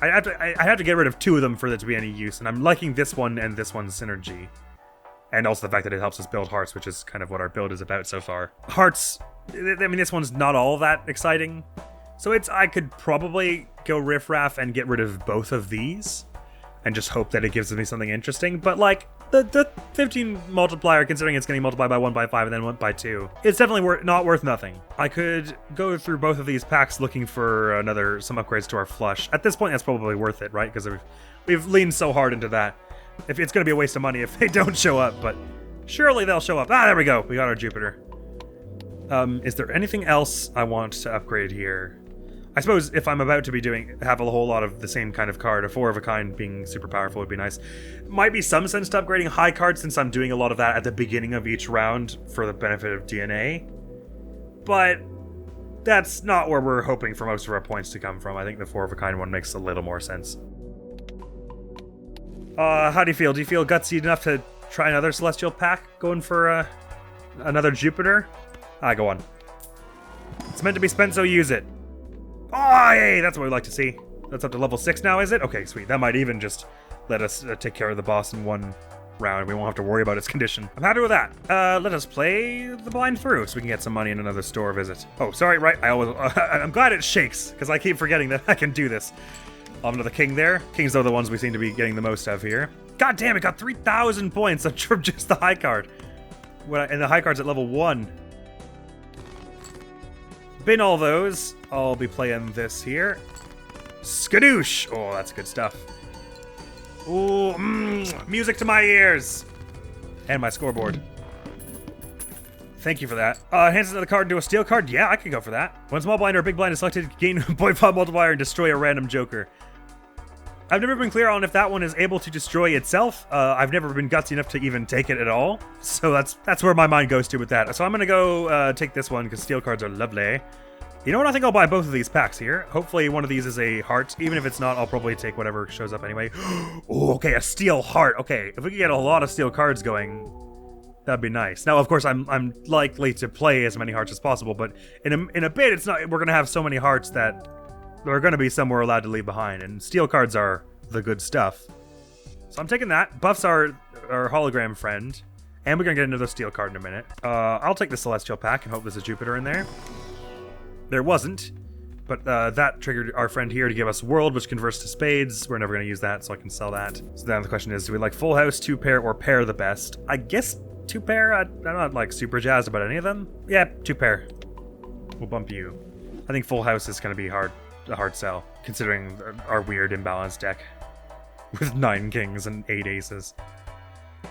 I have to get rid of 2 of them for there to be any use, and I'm liking this one and this one's synergy. And also the fact that it helps us build hearts, which is kind of what our build is about so far. Hearts, I mean, this one's not all that exciting. So I could probably go riffraff and get rid of both of these and just hope that it gives me something interesting. But like, the 15 multiplier, considering it's getting multiplied by 1 by 5 and then 1 by 2, it's definitely not worth nothing. I could go through both of these packs looking for some upgrades to our flush. At this point, that's probably worth it, right? Because we've leaned so hard into that. If it's going to be a waste of money if they don't show up, but surely they'll show up. Ah, there we go. We got our Jupiter. Is there anything else I want to upgrade here? I suppose if I'm about to be have a whole lot of the same kind of card, a 4 of a kind being super powerful would be nice. Might be some sense to upgrading high cards since I'm doing a lot of that at the beginning of each round for the benefit of DNA. But that's not where we're hoping for most of our points to come from. I think the 4 of a kind one makes a little more sense. How do you feel? Do you feel gutsy enough to try another Celestial pack? Going for another Jupiter? Go on. It's meant to be spent, so use it. Oh, hey, that's what we like to see. That's up to level 6 now, is it? Okay, sweet. That might even just let us take care of the boss in one round. We won't have to worry about its condition. I'm happy with that. Let us play the blind through so we can get some money in another store visit. Oh, sorry, right. I'm glad it shakes, because I keep forgetting that I can do this. I'll have another king there. Kings are the ones we seem to be getting the most of here. God damn, it got 3,000 points from just the high card. And the high card's at level 1. Bin all those. I'll be playing this here. Skadoosh! Oh, that's good stuff. Ooh, music to my ears! And my scoreboard. Thank you for that. Hands another card into a steel card? Yeah, I could go for that. When small blind or big blind is selected, gain point 5 multiplier and destroy a random joker. I've never been clear on if that one is able to destroy itself. I've never been gutsy enough to even take it at all. So that's where my mind goes to with that. So I'm going to go take this one because steel cards are lovely. You know what? I think I'll buy both of these packs here. Hopefully one of these is a heart. Even if it's not, I'll probably take whatever shows up anyway. Oh, okay, a steel heart. Okay, if we could get a lot of steel cards going, that'd be nice. Now, of course, I'm likely to play as many hearts as possible, but in a bit, it's not. We're going to have so many hearts that there are going to be some we're allowed to leave behind, and steel cards are the good stuff. So I'm taking that. Buffs our hologram friend, and we're going to get another steel card in a minute. I'll take the Celestial pack and hope there's a Jupiter in there. There wasn't, but that triggered our friend here to give us World, which converts to Spades. We're never going to use that, so I can sell that. So now the question is, do we like Full House, 2-pair, or pair the best? I guess 2-pair? I'm not like super jazzed about any of them. Yeah, 2-pair. We'll bump you. I think Full House is going to be a hard sell, considering our weird imbalanced deck with 9 kings and 8 aces.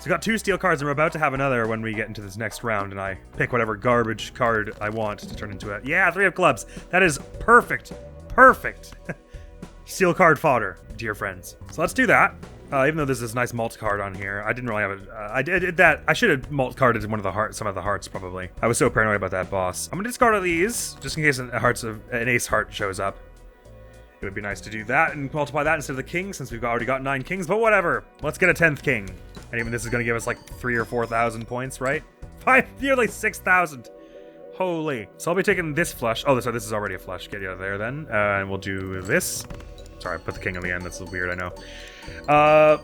So we got 2 steel cards, and we're about to have another when we get into this next round, and I pick whatever garbage card I want to turn into yeah, 3 of clubs. That is perfect. Perfect. Steel card fodder, dear friends. So let's do that. Even though there's this nice malt card on here, I didn't really have it. I did that. I should have malt carded some of the hearts, probably. I was so paranoid about that boss. I'm gonna discard all these, just in case an ace heart shows up. It would be nice to do that and multiply that instead of the king, since we've already got 9 kings, but whatever. Let's get a 10th king. And even this is going to give us like 3,000 or 4,000 points, right? Nearly 6,000. Holy. So I'll be taking this flush. Oh, sorry, this is already a flush. Get you out of there then. And we'll do this. Sorry, I put the king on the end. That's weird, I know.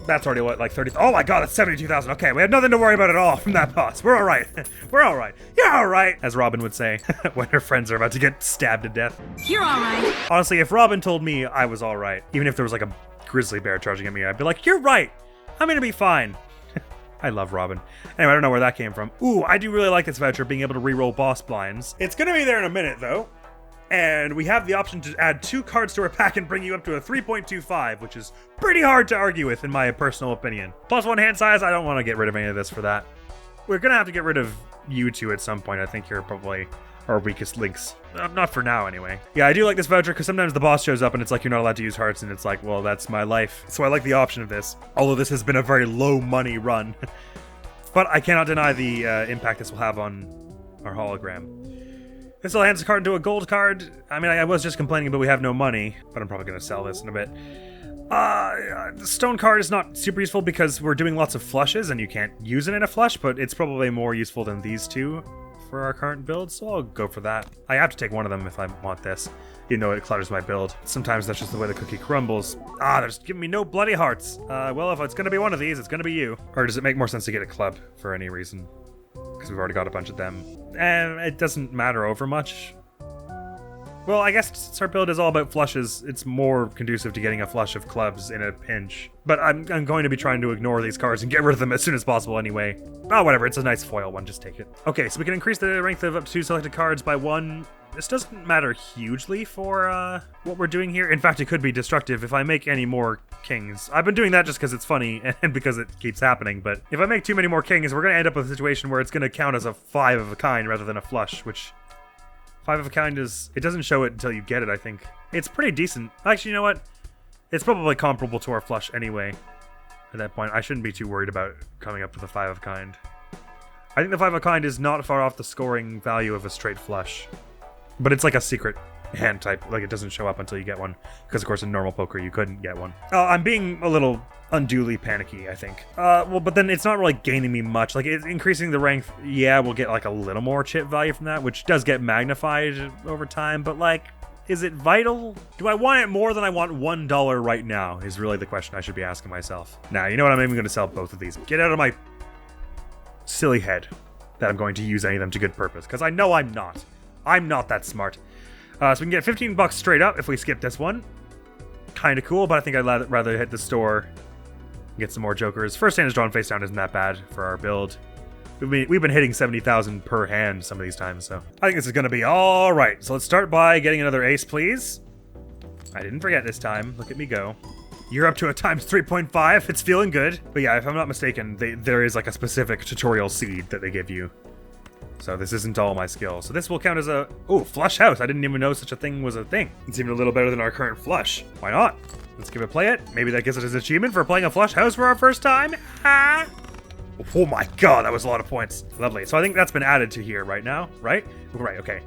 That's already what, like 30. Oh my god, that's 72,000. Okay, we have nothing to worry about at all from that boss. We're all right. We're all right. You're all right, as Robin would say when her friends are about to get stabbed to death. You're all right. Honestly, if Robin told me I was all right, even if there was like a grizzly bear charging at me, I'd be like, you're right. I'm gonna be fine. I love Robin. Anyway, I don't know where that came from. Ooh, I do really like this voucher, being able to reroll boss blinds. It's gonna be there in a minute, though. And we have the option to add 2 cards to our pack and bring you up to a 3.25, which is pretty hard to argue with, in my personal opinion. Plus 1 hand size, I don't want to get rid of any of this for that. We're gonna have to get rid of you two at some point. I think you're probably our weakest links. Not for now, anyway. Yeah, I do like this voucher, because sometimes the boss shows up and it's like, you're not allowed to use hearts, and it's like, well, that's my life. So I like the option of this. Although this has been a very low money run. But I cannot deny the impact this will have on our hologram. This will hand a card into a gold card. I mean, I was just complaining, but we have no money. But I'm probably going to sell this in a bit. The stone card is not super useful because we're doing lots of flushes, and you can't use it in a flush, but it's probably more useful than these two for our current build, so I'll go for that. I have to take one of them if I want this, even though it clutters my build. Sometimes that's just the way the cookie crumbles. They're just giving me no bloody hearts. Well, if it's going to be one of these, it's going to be you. Or does it make more sense to get a club for any reason? Because we've already got a bunch of them. And it doesn't matter over much. Well, I guess since our build is all about flushes, it's more conducive to getting a flush of clubs in a pinch. But I'm going to be trying to ignore these cards and get rid of them as soon as possible anyway. Oh, whatever, it's a nice foil one, just take it. Okay, so we can increase the length of up to 2 selected cards by 1. This doesn't matter hugely for what we're doing here. In fact, it could be destructive if I make any more kings. I've been doing that just because it's funny and because it keeps happening, but if I make too many more kings, we're going to end up with a situation where it's going to count as a 5 of a kind rather than a flush, which 5 of a kind is... It doesn't show it until you get it, I think. It's pretty decent. Actually, you know what? It's probably comparable to our flush anyway. At that point, I shouldn't be too worried about coming up with a 5 of a kind. I think the 5 of a kind is not far off the scoring value of a straight flush. But it's like a secret hand type. Like, it doesn't show up until you get one. Because, of course, in normal poker, you couldn't get one. I'm being a little unduly panicky, I think. Well, but then it's not really gaining me much. Like, it's increasing the rank, yeah, we'll get, like, a little more chip value from that, which does get magnified over time. But, like, is it vital? Do I want it more than I want $1 right now, is really the question I should be asking myself. Now, you know what? I'm even going to sell both of these. Get out of my silly head that I'm going to use any of them to good purpose. Because I know I'm not. I'm not that smart. So we can get 15 bucks straight up if we skip this one. Kind of cool, but I think I'd rather hit the store and get some more jokers. First hand is drawn face down isn't that bad for our build. We've been hitting 70,000 per hand some of these times, so I think this is going to be all right. So let's start by getting another ace, please. I didn't forget this time. Look at me go. You're up to a times 3.5. It's feeling good. But yeah, if I'm not mistaken, there is like a specific tutorial seed that they give you. So this isn't all my skill. So this will count as a... Oh, flush house. I didn't even know such a thing was a thing. It's even a little better than our current flush. Why not? Let's give it a play it. Maybe that gives it as an achievement for playing a flush house for our first time. Oh my god, that was a lot of points. Lovely. So I think that's been added to here right now, right? Right, okay.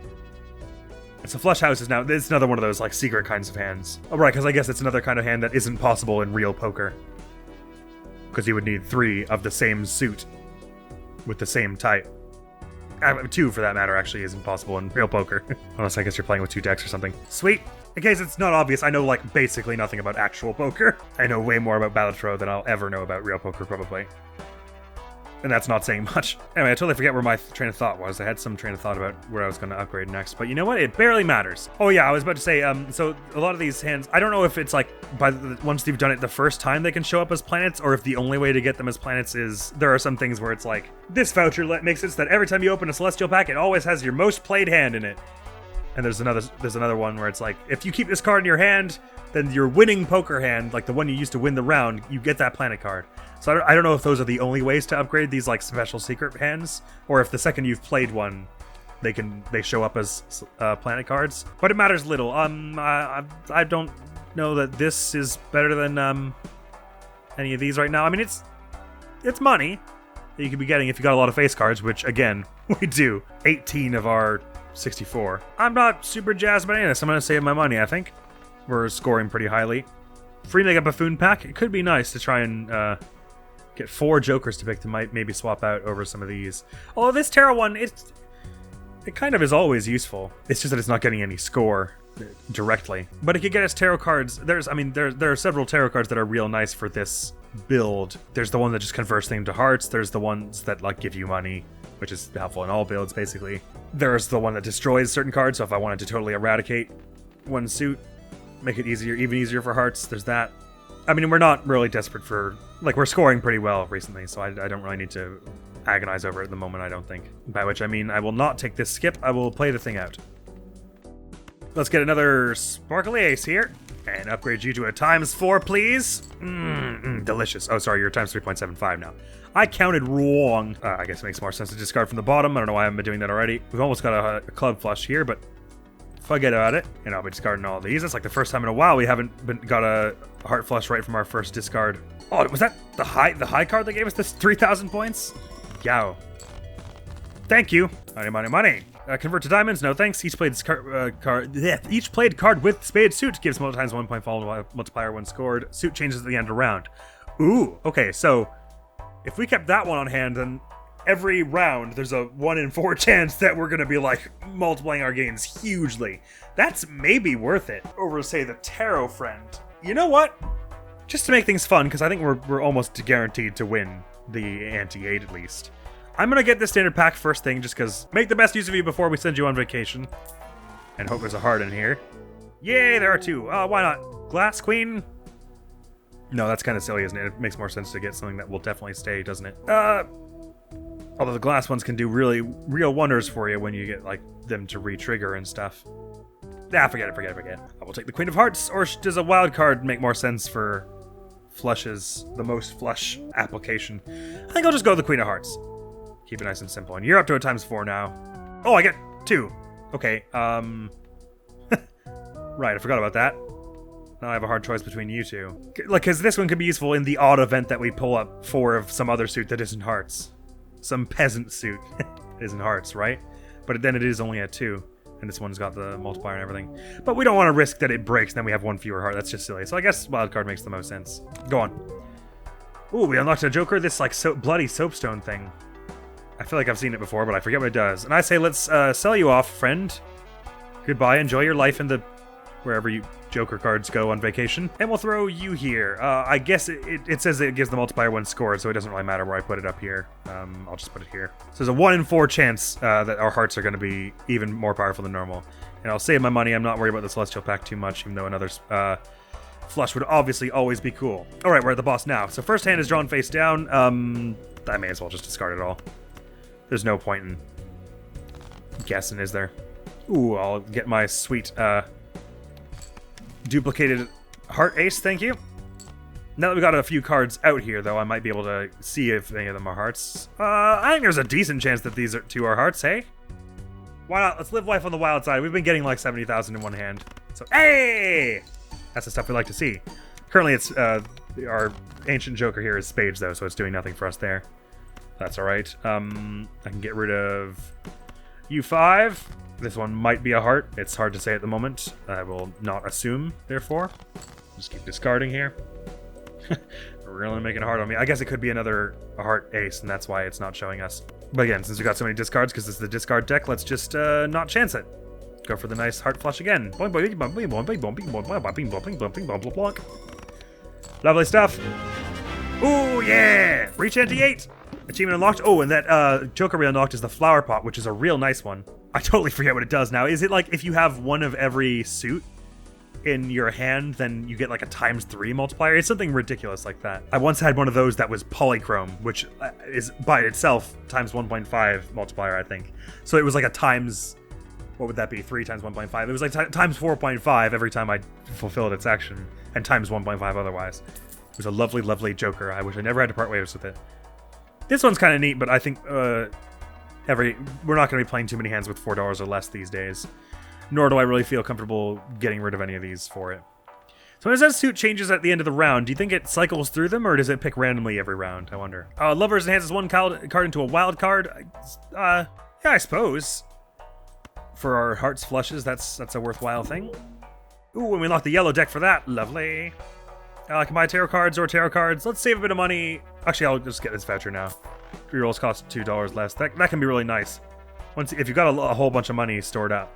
So flush house is now... It's another one of those like secret kinds of hands. Oh, right, because I guess it's another kind of hand that isn't possible in real poker. Because you would need 3 of the same suit with the same type. 2 for that matter actually isn't possible in real poker. Unless I guess you're playing with 2 decks or something. Sweet! In case it's not obvious, I know like basically nothing about actual poker. I know way more about Balatro than I'll ever know about real poker probably. And that's not saying much. Anyway, I totally forget where my train of thought was. I had some train of thought about where I was going to upgrade next. But you know what? It barely matters. Oh yeah, I was about to say, so a lot of these hands, I don't know if it's like, once you've done it the first time they can show up as planets, or if the only way to get them as planets is, there are some things where it's like, this voucher makes it so that every time you open a celestial pack, it always has your most played hand in it. And there's another one where it's like, if you keep this card in your hand, then your winning poker hand, like the one you used to win the round, you get that planet card. So I don't know if those are the only ways to upgrade these like special secret hands, or if the second you've played one, they show up as planet cards. But it matters little. I don't know that this is better than any of these right now. I mean, it's money that you could be getting if you got a lot of face cards, which again we do. 18 of our 64. I'm not super jazzed about any of this. I'm gonna save my money. I think we're scoring pretty highly. Free Mega Buffoon pack. It could be nice to try and get 4 jokers to pick to maybe swap out over some of these. Although this tarot one, it kind of is always useful. It's just that it's not getting any score directly. But it could get us tarot cards. There are several tarot cards that are real nice for this build. There's the one that just converts things to hearts. There's the ones that like give you money, which is helpful in all builds, basically. There's the one that destroys certain cards, so if I wanted to totally eradicate one suit, make it easier, even easier for hearts, there's that. I mean, we're not really desperate for... Like, we're scoring pretty well recently, so I don't really need to agonize over it at the moment, I don't think. By which I mean I will not take this skip, I will play the thing out. Let's get another sparkly ace here, and upgrade you to a ×4, please. Delicious. Oh, sorry, you're ×3.75 now. I counted wrong. I guess it makes more sense to discard from the bottom. I don't know why I haven't been doing that already. We've almost got a club flush here, but forget about it. And I'll be discarding all of these. That's like the first time in a while we haven't got a heart flush right from our first discard. Oh, was that the high card that gave us this 3,000 points? Yow. Thank you. Money, money, money. Convert to diamonds? No thanks. Each played card with spade suit gives ×1 point followed multiplier when scored. Suit changes at the end of the round. Ooh, okay, so if we kept that one on hand, then every round there's a 1 in 4 chance that we're gonna be like multiplying our gains hugely. That's maybe worth it over, say, the Tarot Friend. You know what? Just to make things fun, because I think we're almost guaranteed to win the anti-8 at least. I'm gonna get this standard pack first thing, just because make the best use of you before we send you on vacation. And hope there's a heart in here. Yay, there are 2. Why not? Glass Queen? No, that's kind of silly, isn't it? It makes more sense to get something that will definitely stay, doesn't it? Although the glass ones can do real wonders for you when you get like them to re-trigger and stuff. Forget it. I will take the Queen of Hearts, or does a wild card make more sense for flushes, the most flush application? I think I'll just go with the Queen of Hearts. Keep it nice and simple. And you're up to a ×4 now. Oh, I get 2. Okay, right, I forgot about that. Now I have a hard choice between you two. Like, because this one could be useful in the odd event that we pull up 4 of some other suit that isn't hearts. Some peasant suit isn't hearts, right? But then it is only at 2. And this one's got the multiplier and everything. But we don't want to risk that it breaks and then we have 1 fewer heart. That's just silly. So I guess wildcard makes the most sense. Go on. Ooh, we unlocked a Joker. This, like, bloody soapstone thing. I feel like I've seen it before, but I forget what it does. And I say, let's sell you off, friend. Goodbye. Enjoy your life in the... wherever you Joker cards go on vacation. And we'll throw you here. I guess it says it gives the multiplier when scored, so it doesn't really matter where I put it up here. I'll just put it here. So there's a 1 in 4 chance that our hearts are going to be even more powerful than normal. And I'll save my money. I'm not worried about the Celestial Pack too much, even though another flush would obviously always be cool. All right, we're at the boss now. So first hand is drawn face down. I may as well just discard it all. There's no point in guessing, is there? Ooh, I'll get my sweet... duplicated heart ace, thank you. Now that we got a few cards out here, though, I might be able to see if any of them are hearts. I think there's a decent chance that these 2 are hearts, hey? Why not? Let's live life on the wild side. We've been getting like 70,000 in one hand. So, hey! That's the stuff we like to see. Currently, it's our ancient Joker here is spades, though, so it's doing nothing for us there. That's alright. I can get rid of U5. This one might be a heart. It's hard to say at the moment. I will not assume, therefore. Just keep discarding here. Really making it hard on me. I guess it could be another heart ace, and that's why it's not showing us. But again, since we got so many discards, because this is the discard deck, let's just not chance it. Go for the nice heart flush again. Lovely stuff. Ooh, yeah! Reach anti-8! Achievement unlocked. Oh, and that Joker we unlocked is the flower pot, which is a real nice one. I totally forget what it does now. Is it like if you have one of every suit in your hand, then you get like a ×3 multiplier? It's something ridiculous like that. I once had one of those that was polychrome, which is by itself ×1.5 multiplier, I think. So it was like a times, what would that be? 3 × 1.5. It was like ×4.5 every time I fulfilled its action, and ×1.5 otherwise. It was a lovely, lovely Joker. I wish I never had to part ways with it. This one's kind of neat, but I think we're not going to be playing too many hands with $4 or less these days. Nor do I really feel comfortable getting rid of any of these for it. So as that suit changes at the end of the round, do you think it cycles through them, or does it pick randomly every round? I wonder. Lovers enhances 1 card into a wild card. Yeah, I suppose. For our hearts flushes, that's a worthwhile thing. Ooh, and we unlock the yellow deck for that. Lovely. I can buy tarot cards or tarot cards. Let's save a bit of money. Actually, I'll just get this voucher now. Rerolls cost $2 less. That can be really nice. If you've got a whole bunch of money stored up,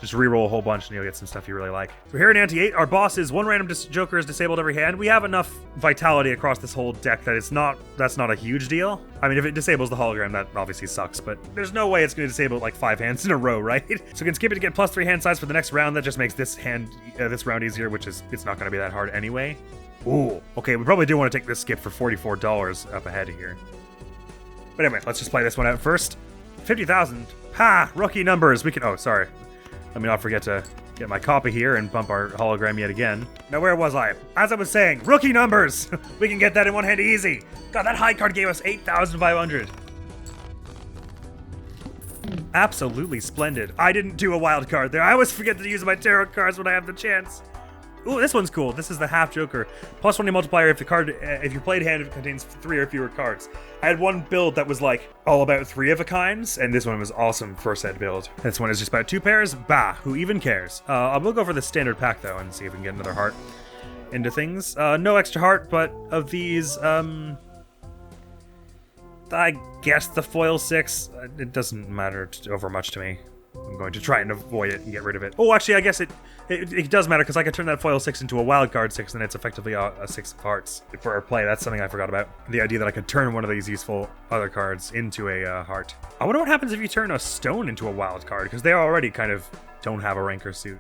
Just reroll a whole bunch and you'll get some stuff you really like. So here in Ante 8, our boss is one random Joker is disabled every hand. We have enough vitality across this whole deck that that's not a huge deal. I mean, if it disables the hologram, that obviously sucks, but there's no way it's going to disable like 5 hands in a row, right? So we can skip it to get +3 hand size for the next round. That just makes this round easier, which is, it's not going to be that hard anyway. Ooh, okay, we probably do want to take this skip for $44 up ahead of here. But anyway, let's just play this one out first. 50,000. Ha! Rookie numbers. We can. Oh, sorry. Let me not forget to get my copy here and bump our hologram yet again. Now, where was I? As I was saying, rookie numbers. We can get that in one hand easy. God, that high card gave us 8,500. Absolutely splendid. I didn't do a wild card there. I always forget to use my tarot cards when I have the chance. Ooh, this one's cool. This is the half Joker. +20 multiplier if your played hand contains 3 or fewer cards. I had one build that was like all about 3 of a kinds, and this one was awesome for said build. This one is just about 2 pairs. Bah, who even cares? We'll go for the standard pack though and see if we can get another heart into things. No extra heart, but of these, I guess the foil 6, it doesn't matter over much to me. I'm going to try and avoid it and get rid of it. Oh, actually, I guess it does matter, because I could turn that foil 6 into a wild card 6, and it's effectively a 6 of hearts for our play. That's something I forgot about. The idea that I could turn one of these useful other cards into a heart. I wonder what happens if you turn a stone into a wild card, because they already kind of don't have a rank or suit.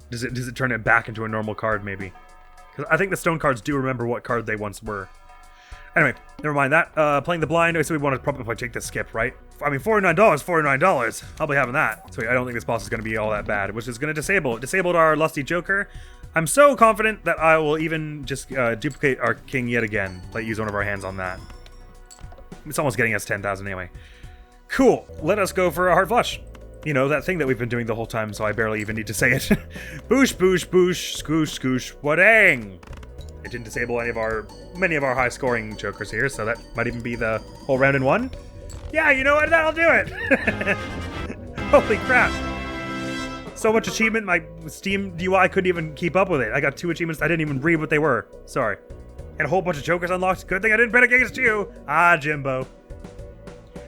Does it turn it back into a normal card, maybe? Because I think the stone cards do remember what card they once were. Anyway, never mind that. Playing the blind, so we want to probably take the skip, right? I mean, $49, $49. I'll be having that. So I don't think this boss is going to be all that bad, which is going to disable. It disabled our lusty Joker. I'm so confident that I will even just duplicate our king yet again. Use one of our hands on that. It's almost getting us 10,000 anyway. Cool. Let us go for a heart flush. You know, that thing that we've been doing the whole time, so I barely even need to say it. Boosh, boosh, boosh, scoosh, scoosh, wadang. It didn't disable many of our high-scoring Jokers here, so that might even be the whole round in one. Yeah, you know what? That'll do it! Holy crap! So much achievement, my Steam UI couldn't even keep up with it. I got 2 achievements, I didn't even read what they were. Sorry. And a whole bunch of Jokers unlocked. Good thing I didn't bet against you! Ah, Jimbo.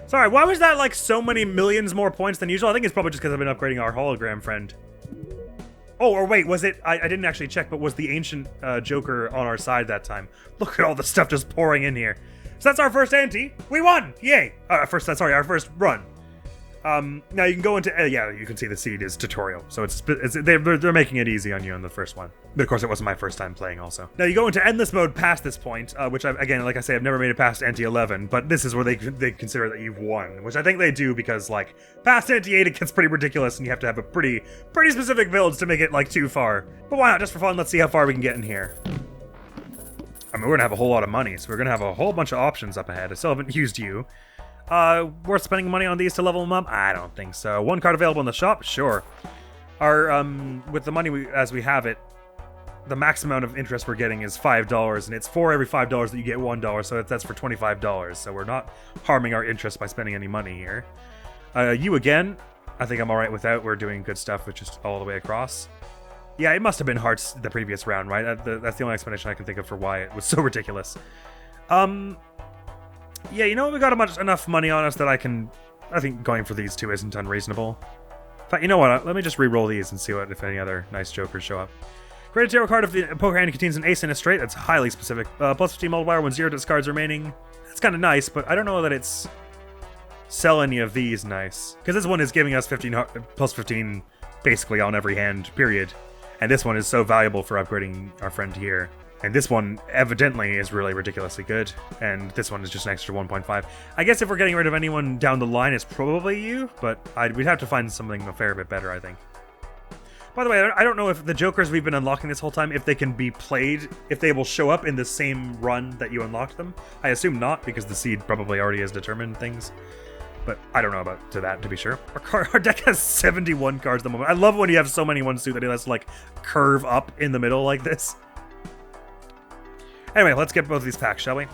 Sorry, why was that like so many millions more points than usual? I think it's probably just because I've been upgrading our hologram friend. Oh, or wait, was it? I didn't actually check, but was the ancient Joker on our side that time? Look at all the stuff just pouring in here. So that's our first ante. We won! Yay! Our first run. Now you can go into, yeah, you can see the seed is tutorial. So they're making it easy on you on the first one. But of course it wasn't my first time playing also. Now you go into endless mode past this point, which again, like I say, I've never made it past ante 11, but this is where they consider that you've won, which I think they do because like past ante 8 it gets pretty ridiculous and you have to have a pretty specific builds to make it like too far. But why not, just for fun, let's see how far we can get in here. I mean, we're gonna have a whole lot of money, so we're gonna have a whole bunch of options up ahead. I still haven't used you. Worth spending money on these to level them up? I don't think so. 1 card available in the shop? Sure. Our, with the money as we have it, the max amount of interest we're getting is $5, and it's for every $5 that you get $1, so that's for $25. So we're not harming our interest by spending any money here. You again, I think I'm alright without. We're doing good stuff, which is all the way across. Yeah, it must have been hearts the previous round, right? That's the only explanation I can think of for why it was so ridiculous. Yeah, you know what? We got enough money on us that I think going for these 2 isn't unreasonable. In fact, you know what? Let me just re-roll these and see if any other nice Jokers show up. Create a tarot card if the poker hand contains an ace in a straight. That's highly specific. Plus 15 multiplier when 0 discards remaining. That's kind of nice, but I don't know that it's sell any of these nice. Because this one is giving us plus 15 basically on every hand, period. And this one is so valuable for upgrading our friend here. And this one evidently is really ridiculously good. And this one is just an extra 1.5. I guess if we're getting rid of anyone down the line, it's probably you. But we'd have to find something a fair bit better, I think. By the way, I don't know if the Jokers we've been unlocking this whole time, if they can be played, if they will show up in the same run that you unlocked them. I assume not, because the seed probably already has determined things. But I don't know about that, to be sure. Our deck has 71 cards at the moment. I love when you have so many ones too that it has to like curve up in the middle like this. Anyway, let's get both of these packs, shall we?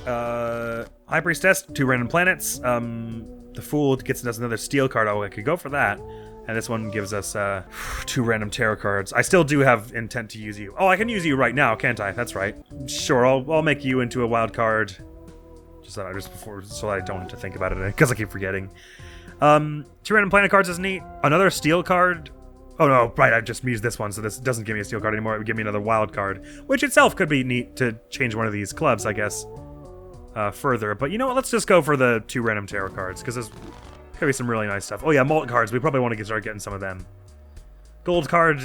High Priestess, 2 random planets. The Fool gets us another steel card. Oh, I could go for that. And this one gives us 2 random tarot cards. I still do have intent to use you. Oh, I can use you right now, can't I? That's right. Sure, I'll make you into a wild card. Just before, so I don't have to think about it, because I keep forgetting. Two random planet cards is neat. Another steel card. Oh no, right, I just used this one, so this doesn't give me a steel card anymore. It would give me another wild card, which itself could be neat to change one of these clubs, I guess, further. But you know what, let's just go for the 2 random tarot cards, because there's gonna be some really nice stuff. Oh yeah, malt cards, we probably want to start getting some of them. Gold card,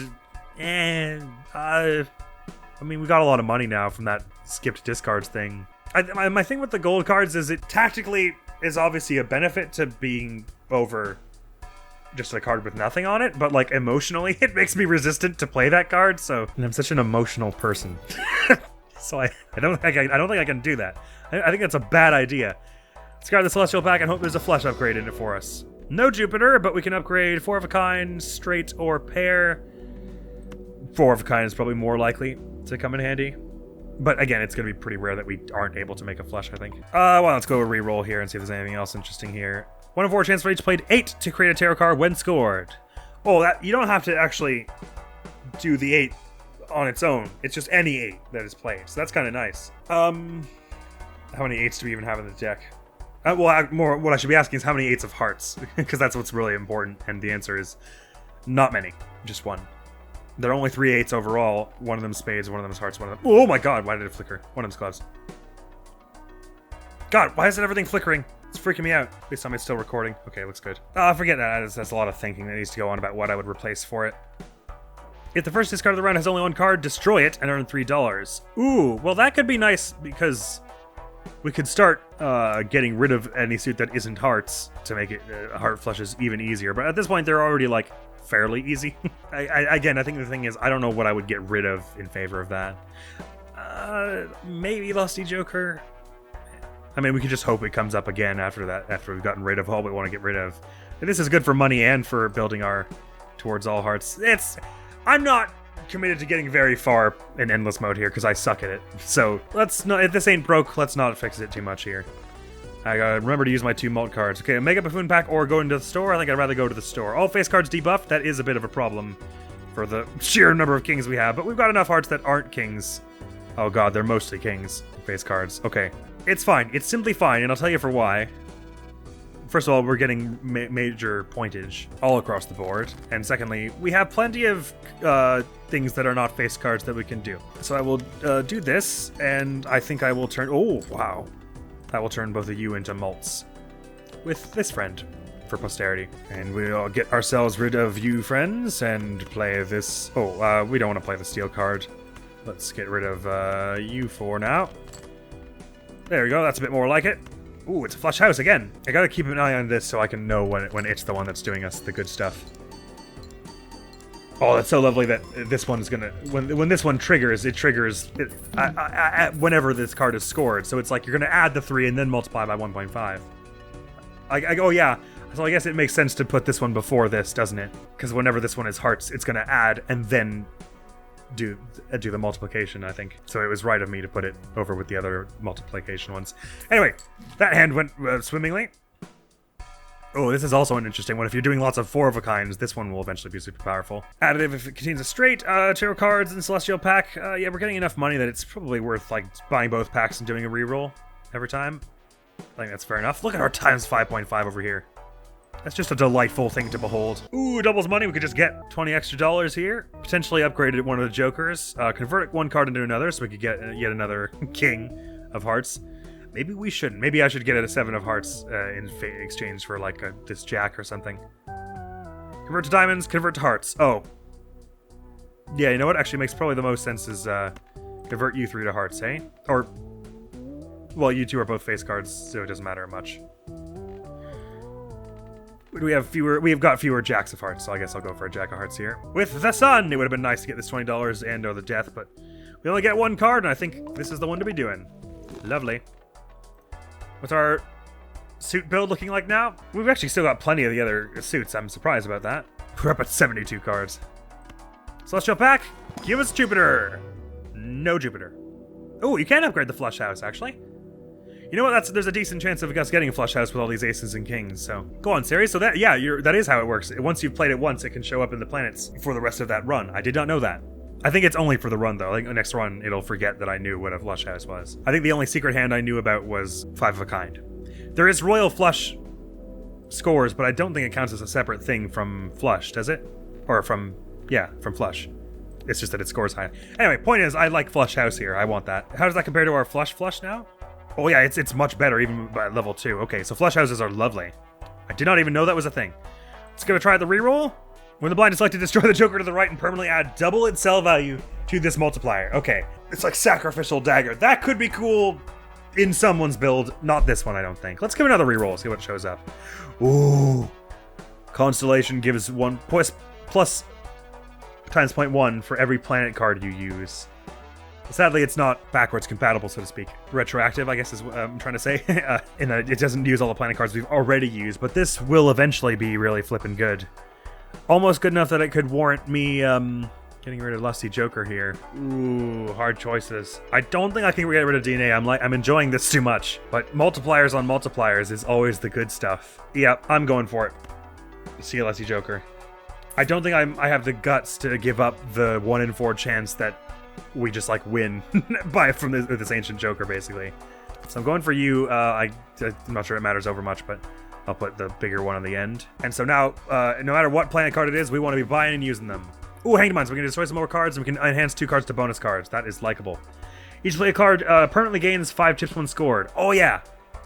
I mean, we got a lot of money now from that skipped discards thing. My thing with the gold cards is it tactically is obviously a benefit to being over just a card with nothing on it, but like emotionally it makes me resistant to play that card, and I'm such an emotional person. So I don't think I can do that. I think that's a bad idea. Discard the Celestial Pack and hope there's a flesh upgrade in it for us. No Jupiter, but we can upgrade 4 of a kind, straight or pair. 4 of a kind is probably more likely to come in handy. But again, it's going to be pretty rare that we aren't able to make a flesh, I think. Well, let's go re-roll here and see if there's anything else interesting here. 1 in 4 chance for each played 8 to create a tarot card when scored. Oh, that you don't have to actually do the 8 on its own. It's just any 8 that is played. So that's kind of nice. How many 8s do we even have in the deck? What I should be asking is how many 8s of hearts, because that's what's really important. And the answer is not many, just 1. There are only 3 8s overall. 1 of them spades, 1 of them is hearts, 1 of them. Oh my god, why did it flicker? 1 of them's clubs. God, why is everything flickering? It's freaking me out. At least I'm still recording. Okay, looks good. Forget that. That's a lot of thinking that needs to go on about what I would replace for it. If the first discard of the round has only 1 card, destroy it and earn $3. Ooh, well that could be nice because we could start getting rid of any suit that isn't hearts to make it heart flushes even easier. But at this point, they're already like fairly easy. Again, I think the thing is, I don't know what I would get rid of in favor of that. Maybe Lusty Joker. I mean, we could just hope it comes up again after that, after we've gotten rid of all we want to get rid of. And this is good for money and for building our towards all hearts. I'm not committed to getting very far in endless mode here because I suck at it. So let's not. If this ain't broke, let's not fix it too much here. I gotta remember to use my 2 malt cards. Okay, Mega Buffoon Pack or go into the store. I think I'd rather go to the store. All face cards debuffed. That is a bit of a problem for the sheer number of kings we have, but we've got enough hearts that aren't kings. Oh god, they're mostly kings. Face cards. Okay. It's fine. It's simply fine, and I'll tell you for why. First of all, we're getting major pointage all across the board. And secondly, we have plenty of things that are not face cards that we can do. So I will do this, and I think I will turn... Oh, wow. I will turn both of you into malts with this friend for posterity. And we'll get ourselves rid of you friends and play this... Oh, we don't want to play the steel card. Let's get rid of you for now. There we go, that's a bit more like it. Ooh, it's a flush house again. I gotta keep an eye on this so I can know when it's the one that's doing us the good stuff. Oh, that's so lovely that this one's gonna... When this one triggers, it triggers whenever this card is scored. So it's like you're gonna add the 3 and then multiply by 1.5. Oh yeah, so I guess it makes sense to put this one before this, doesn't it? Because whenever this one is hearts, it's gonna add and then do the multiplication, I think. So it was right of me to put it over with the other multiplication ones. Anyway, that hand went swimmingly. Oh, this is also an interesting one. If you're doing lots of 4 of a kinds, this one will eventually be super powerful. Additive if it contains a straight, tarot cards and celestial pack. Yeah, we're getting enough money that it's probably worth like buying both packs and doing a reroll every time. I think that's fair enough. Look at our times 5.5 over here. That's just a delightful thing to behold. Ooh, doubles money. We could just get 20 extra dollars here. Potentially upgraded one of the jokers. Convert 1 card into another so we could get yet another king of hearts. Maybe we shouldn't. Maybe I should get a 7 of hearts in exchange for like this jack or something. Convert to diamonds, convert to hearts. Oh. Yeah, you know what? Actually makes probably the most sense is convert you 3 to hearts, hey? Or, well, you 2 are both face cards, so it doesn't matter much. We have got fewer jacks of hearts, so I guess I'll go for a jack of hearts here. With the sun, it would have been nice to get this $20 and or the death, but we only get 1 card, and I think this is the one to be doing. Lovely. What's our suit build looking like now? We've actually still got plenty of the other suits. I'm surprised about that. We're up at 72 cards. Celestial Pack, give us Jupiter. No Jupiter. Oh, you can upgrade the flush house, actually. You know what? There's a decent chance of us getting a flush house with all these aces and kings. So go on, Siri. So that is how it works. Once you've played it once, it can show up in the planets for the rest of that run. I did not know that. I think it's only for the run though. I think the next run it'll forget that I knew what a flush house was. I think the only secret hand I knew about was 5 of a kind. There is royal flush scores, but I don't think it counts as a separate thing from flush, does it? Or from, yeah, from flush. It's just that it scores high. Anyway, point is, I like flush house here. I want that. How does that compare to our flush now? Oh yeah, it's much better even by level 2. Okay, so flush houses are lovely. I did not even know that was a thing. Let's give it a try at the reroll. When the blind is selected, destroy the joker to the right and permanently add double its sell value to this multiplier. Okay, it's like sacrificial dagger. That could be cool in someone's build. Not this one, I don't think. Let's give it another reroll, see what shows up. Ooh. Constellation gives 1 plus times 0.1 for every planet card you use. Sadly, it's not backwards compatible, so to speak. Retroactive, I guess is what I'm trying to say. In that it doesn't use all the planet cards we've already used, but this will eventually be really flippin' good. Almost good enough that it could warrant me getting rid of Lusty Joker here. Ooh, hard choices. I don't think I can get rid of DNA. I'm enjoying this too much. But multipliers on multipliers is always the good stuff. Yep, I'm going for it. See you, Lusty Joker. I don't think I have the guts to give up the 1 in 4 chance that we just like win from this ancient Joker, basically. So I'm going for you. I'm not sure it matters over much, but I'll put the bigger one on the end. And so now, no matter what planet card it is, we want to be buying and using them. Ooh, Hanged Minds. We can destroy some more cards, and we can enhance 2 cards to bonus cards. That is likable. Each play card permanently gains 5 chips when scored. Oh yeah,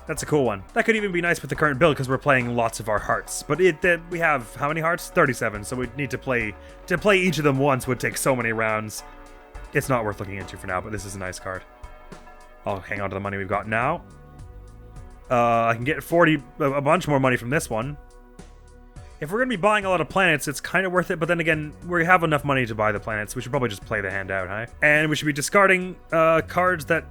that's a cool one. That could even be nice with the current build because we're playing lots of our hearts. But we have how many hearts? 37. So we need to play each of them once would take so many rounds. It's not worth looking into for now, but this is a nice card. I'll hang on to the money we've got now. I can get a bunch more money from this one. If we're going to be buying a lot of planets, it's kind of worth it, but then again, we have enough money to buy the planets. We should probably just play the hand out, huh? And we should be discarding cards that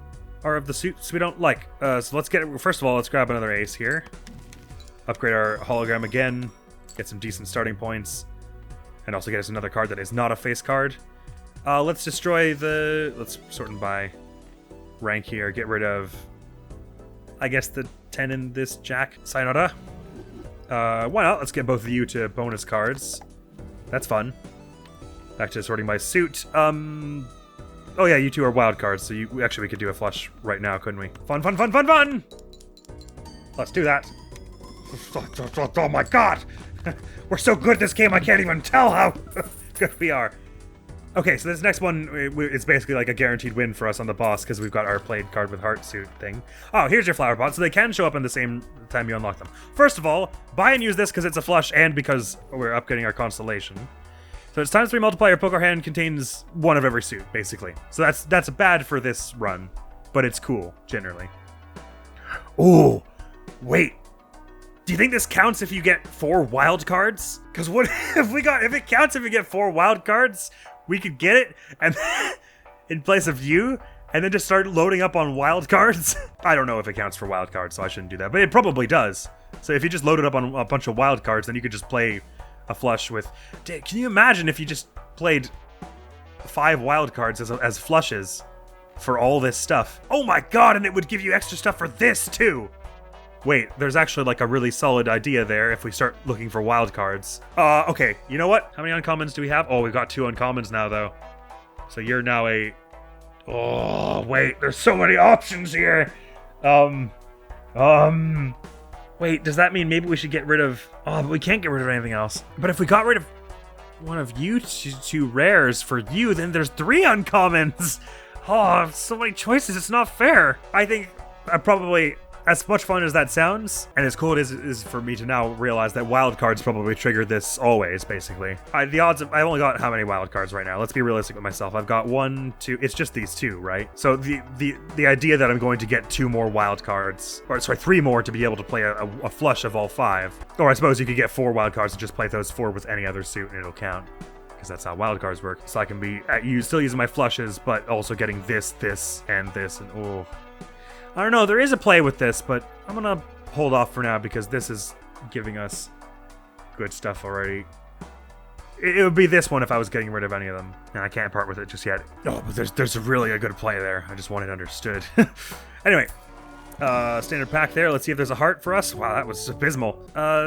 are of the suits we don't like. So let's first of all, let's grab another ace here. Upgrade our hologram again. Get some decent starting points. And also get us another card that is not a face card. Let's destroy let's sort them by rank here. Get rid of, I guess, the 10 in this jack. Sayonara. Why not? Let's get both of you to bonus cards. That's fun. Back to sorting by suit. Oh yeah, you two are wild cards, so we could do a flush right now, couldn't we? Fun, fun, fun, fun, fun! Let's do that. Oh my god! We're so good at this game, I can't even tell how good we are. Okay, so this next one is basically like a guaranteed win for us on the boss because we've got our played card with heart suit thing. Oh, here's your flower pot, so they can show up in the same time you unlock them. First of all, buy and use this because it's a flush and because we're upgrading our constellation. So it's ×3 multiplier. Poker hand contains 1 of every suit, basically. So that's bad for this run, but it's cool generally. Ooh, wait. Do you think this counts if you get 4 wild cards? Because what if it counts if you get 4 wild cards? We could get it and in place of you, and then just start loading up on wild cards. I don't know if it counts for wild cards, so I shouldn't do that, but it probably does. So if you just loaded up on a bunch of wild cards, then you could just play a flush with. Can you imagine if you just played 5 wild cards as flushes for all this stuff? Oh my god, and it would give you extra stuff for this too. Wait, there's actually like a really solid idea there if we start looking for wild cards. Okay, you know what? How many uncommons do we have? Oh, we've got 2 uncommons now, though. So you're now a... Oh, wait, there's so many options here! Wait, does that mean maybe we should get rid of... Oh, but we can't get rid of anything else. But if we got rid of one of you 2 rares for you, then there's 3 uncommons! Oh, so many choices, it's not fair! I think I probably... As much fun as that sounds, and as cool it is for me to now realize that wild cards probably trigger this always, basically. The odds of... I've only got how many wild cards right now? Let's be realistic with myself. I've got 1, 2... It's just these 2, right? So the idea that I'm going to get 2 more wild cards... Or, sorry, 3 more to be able to play a flush of all 5. Or I suppose you could get 4 wild cards and just play those 4 with any other suit and it'll count. Because that's how wild cards work. So I can be still using my flushes, but also getting this, and this, and oh... I don't know, there is a play with this, but I'm gonna hold off for now because this is giving us good stuff already. It would be this one if I was getting rid of any of them, and I can't part with it just yet. Oh, but there's really a good play there. I just want it understood. Anyway, standard pack there. Let's see if there's a heart for us. Wow, that was abysmal.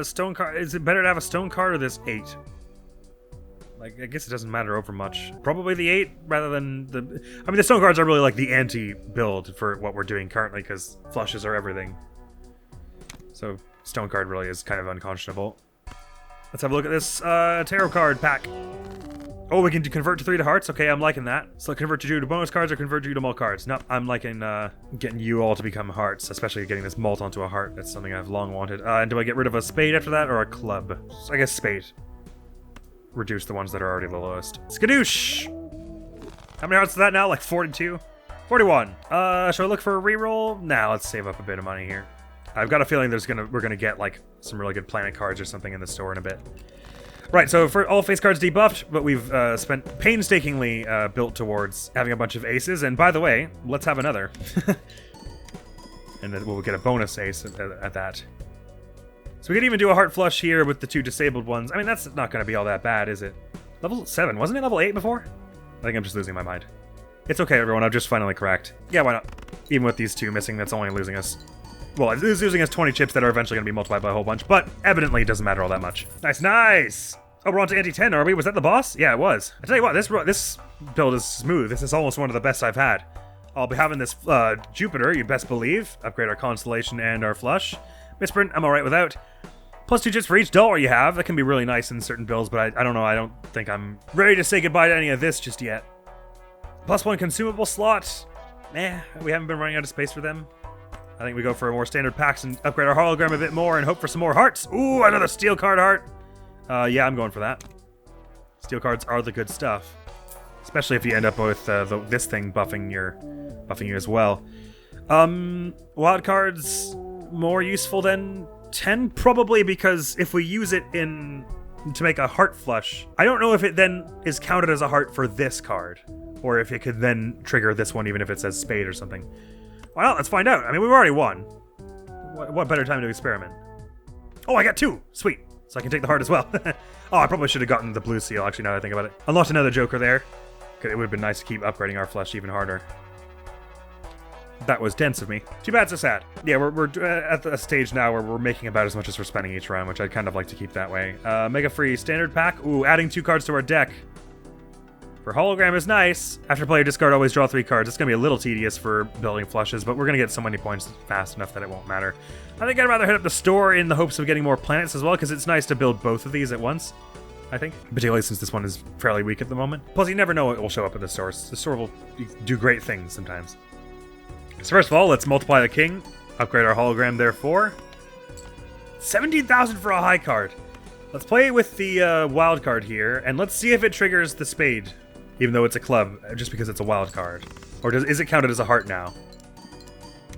Stone card. Is it better to have a stone card or this 8? Like, I guess it doesn't matter over much. Probably the 8 rather than the... I mean, the stone cards are really like the anti-build for what we're doing currently because flushes are everything. So stone card really is kind of unconscionable. Let's have a look at this tarot card pack. Oh, we can convert to 3 to hearts. Okay, I'm liking that. So convert you to bonus cards or convert you to mult cards. No, I'm liking getting you all to become hearts, especially getting this mult onto a heart. That's something I've long wanted. And do I get rid of a spade after that or a club? I guess spade. Reduce the ones that are already the lowest. Skadoosh! How many hearts is that now? Like 42? 41. Should I look for a reroll? Nah, let's save up a bit of money here. I've got a feeling we're gonna get like some really good planet cards or something in the store in a bit. Right, so for all face cards debuffed, but we've spent painstakingly built towards having a bunch of aces. And by the way, let's have another. And then we'll get a bonus ace at that. So we could even do a heart flush here with the 2 disabled ones. I mean, that's not going to be all that bad, is it? Level 7, wasn't it level 8 before? I think I'm just losing my mind. It's okay, everyone, I've just finally cracked. Yeah, why not? Even with these 2 missing, that's only losing us... Well, it's losing us 20 chips that are eventually going to be multiplied by a whole bunch, but evidently it doesn't matter all that much. Nice, nice! Oh, we're on to anti-10, are we? Was that the boss? Yeah, it was. I tell you what, this build is smooth. This is almost one of the best I've had. I'll be having this Jupiter, you best believe. Upgrade our constellation and our flush. Misprint, I'm alright without. Plus 2 chips for each dollar you have. That can be really nice in certain builds, but I don't know. I don't think I'm ready to say goodbye to any of this just yet. Plus 1 consumable slot. We haven't been running out of space for them. I think we go for more standard packs and upgrade our hologram a bit more and hope for some more hearts. Ooh, another steel card heart. Yeah, I'm going for that. Steel cards are the good stuff. Especially if you end up with this thing buffing you as well. Wild cards more useful than 10? Probably, because if we use it to make a heart flush, I don't know if it then is counted as a heart for this card. Or if it could then trigger this one even if it says spade or something. Well, let's find out. I mean, we've already won. What better time to experiment? Oh, I got 2! Sweet. So I can take the heart as well. Oh, I probably should have gotten the blue seal, actually, now that I think about it. Unlocked another Joker there. It would have been nice to keep upgrading our flesh even harder. That was dense of me. Too bad, so sad. Yeah, we're at a stage now where we're making about as much as we're spending each round, which I'd kind of like to keep that way. Mega free standard pack. Ooh, adding 2 cards to our deck. For hologram is nice. After player discard, always draw 3 cards. It's going to be a little tedious for building flushes, but we're going to get so many points fast enough that it won't matter. I think I'd rather hit up the store in the hopes of getting more planets as well, because it's nice to build both of these at once, I think. Particularly since this one is fairly weak at the moment. Plus, you never know what will show up at the store. The store will do great things sometimes. So first of all, let's multiply the king. Upgrade our hologram therefore. 17,000 for a high card. Let's play with the wild card here, and let's see if it triggers the spade. Even though it's a club, just because it's a wild card. Or is it counted as a heart now?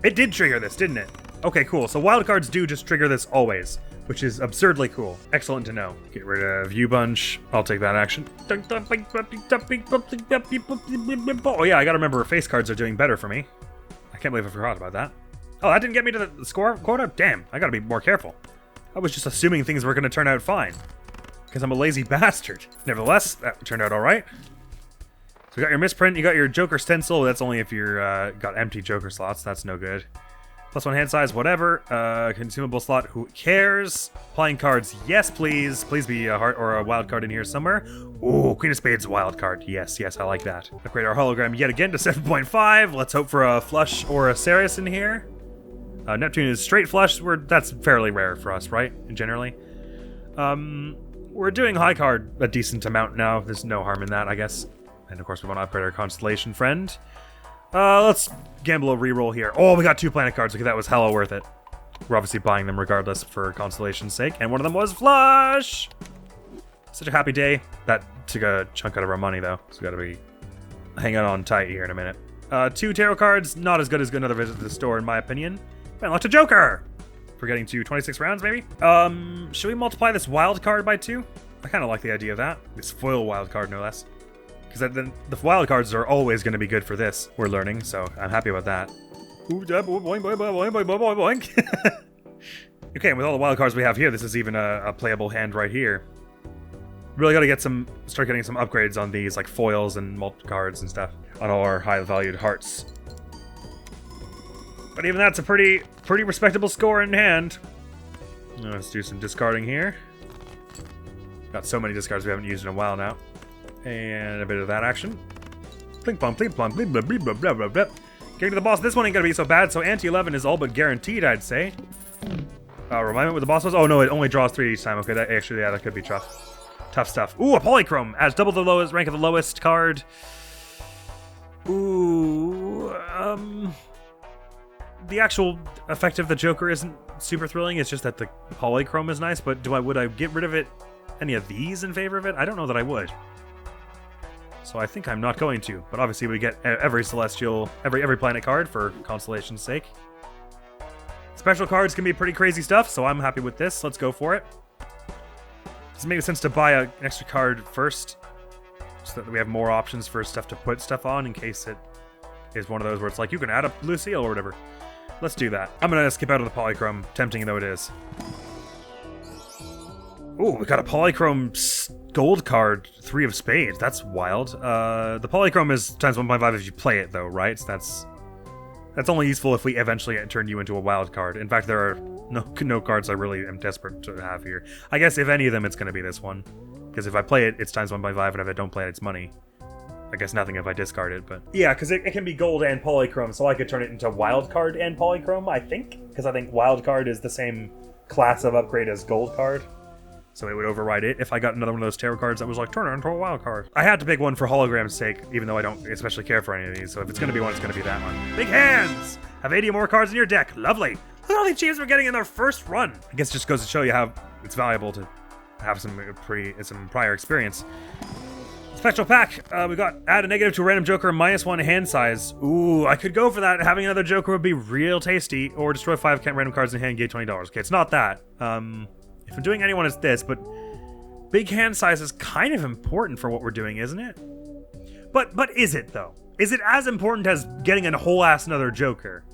It did trigger this, didn't it? Okay, cool. So wild cards do just trigger this always, which is absurdly cool. Excellent to know. Get rid of U-Bunch. I'll take that action. Oh yeah, I gotta remember face cards are doing better for me. I can't believe I forgot about that. Oh, that didn't get me to the score quota? Damn, I gotta be more careful. I was just assuming things were gonna turn out fine. Because I'm a lazy bastard. Nevertheless, that turned out alright. So you got your misprint, you got your Joker stencil. That's only if you're got empty Joker slots. That's no good. Plus 1 hand size, whatever. Consumable slot, who cares? Playing cards, yes please. Please be a heart or a wild card in here somewhere. Ooh, Queen of Spades wild card. Yes, I like that. Upgrade our hologram yet again to 7.5. Let's hope for a flush or a Ceres in here. Neptune is straight flush. That's fairly rare for us, right? Generally. We're doing high card a decent amount now. There's no harm in that, I guess. And of course, we want to upgrade our constellation friend. Let's gamble a reroll here. Oh, we got 2 planet cards. Okay, that was hella worth it. We're obviously buying them regardless for constellation's sake. And one of them was flush! Such a happy day. That took a chunk out of our money, though. So we gotta be hanging on tight here in a minute. 2 tarot cards. Not as good as another visit to the store, in my opinion. And unlocked a Joker! For getting to 26 rounds, maybe? Should we multiply this wild card by 2? I kind of like the idea of that. This foil wild card, no less. Because then the wild cards are always going to be good for this, we're learning, so I'm happy about that. Okay, with all the wild cards we have here, this is even a playable hand right here. Really got to start getting some upgrades on these, like foils and multi cards and stuff, on all our high-valued hearts. But even that's a pretty respectable score in hand. Let's do some discarding here. Got so many discards we haven't used in a while now. And a bit of that action. Blink plump, blink plump, blah, blah, blah, blah, blah, blah. Getting to the boss, this one ain't gonna be so bad, so anti-11 is all but guaranteed, I'd say. Remind me what the boss was? Oh no, it only draws 3 each time. Okay, that actually, yeah, that could be tough. Tough stuff. Ooh, a polychrome. Adds double the lowest rank of the lowest card. Ooh, the actual effect of the Joker isn't super thrilling. It's just that the polychrome is nice, but would I get rid of it, any of these in favor of it? I don't know that I would. So I think I'm not going to, but obviously we get every celestial, every planet card for consolation's sake. Special cards can be pretty crazy stuff, so I'm happy with this. Let's go for it. Does it make sense to buy an extra card first, so that we have more options for stuff to put stuff on in case it is one of those where it's like, you can add a Lucille or whatever. Let's do that. I'm gonna skip out of the polychrome, tempting though it is. Ooh, we got a polychrome gold card, 3 of spades. That's wild. The polychrome is times 1.5 if you play it though, right? So that's only useful if we eventually turn you into a wild card. In fact, there are no cards I really am desperate to have here. I guess if any of them, it's gonna be this one. Because if I play it, it's times 1.5, and if I don't play it, it's money. I guess nothing if I discard it, but... Yeah, because it can be gold and polychrome, so I could turn it into wild card and polychrome, I think. Because I think wild card is the same class of upgrade as gold card. So it would override it if I got another one of those tarot cards that was like, turn it into a wild card. I had to pick one for hologram's sake, even though I don't especially care for any of these. So if it's going to be one, it's going to be that one. Big hands! Have 80 more cards in your deck. Lovely. Look at all the achievements we're getting in their first run. I guess it just goes to show you how it's valuable to have some prior experience. Special pack. We got add a negative to a random joker, -1 hand size. Ooh, I could go for that. Having another joker would be real tasty. Or destroy 5 random cards in hand, gain $20. Okay, it's not that. If I'm doing anyone, it's this, but big hand size is kind of important for what we're doing, isn't it? But is it though? Is it as important as getting a whole ass another joker?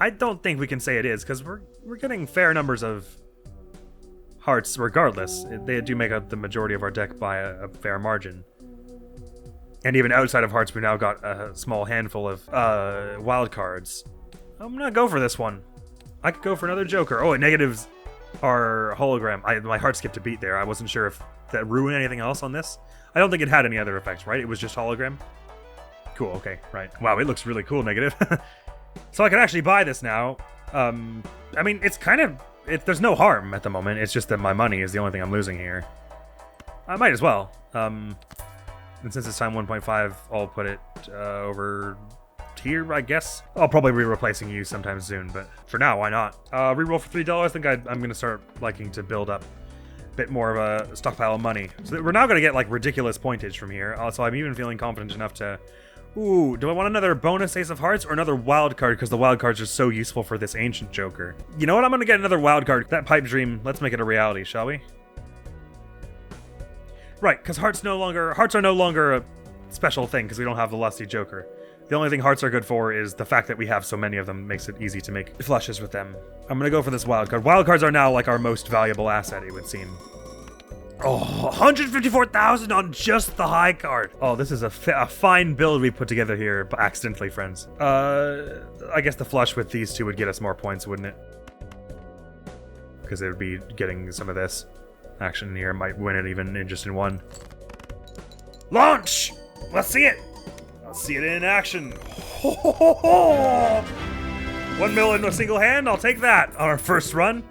I don't think we can say it is, because we're getting fair numbers of hearts regardless. They do make up the majority of our deck by a fair margin. And even outside of hearts, we now got a small handful of wild cards. I'm gonna go for this one. I could go for another joker. Oh, negatives are hologram. My heart skipped a beat there. I wasn't sure if that ruined anything else on this. I don't think it had any other effects, right? It was just hologram. Cool, okay, right. Wow, it looks really cool, negative. So I can actually buy this now. I mean, it's kind of... there's no harm at the moment. It's just that my money is the only thing I'm losing here. I might as well. And since it's time 1.5, I'll put it over here, I guess. I'll probably be replacing you sometime soon, but for now, why not? Reroll for $3. I think I'm going to start liking to build up a bit more of a stockpile of money. So we're now going to get like ridiculous pointage from here. So I'm even feeling confident enough to... Ooh, do I want another bonus Ace of Hearts or another wild card? Because the wild cards are so useful for this ancient joker. You know what? I'm going to get another wild card. That pipe dream, let's make it a reality, shall we? Right, because hearts are no longer a special thing because we don't have the lusty joker. The only thing hearts are good for is the fact that we have so many of them makes it easy to make flushes with them. I'm going to go for this wild card. Wild cards are now like our most valuable asset, it would seem. Oh, 154,000 on just the high card. Oh, this is a fine build we put together here, accidentally, friends. I guess the flush with these two would get us more points, wouldn't it? Because they would be getting some of this action here. Might win it even in just in one. Launch! Let's see it! Let's see it in action. 1 mil in a single hand, I'll take that on our first run.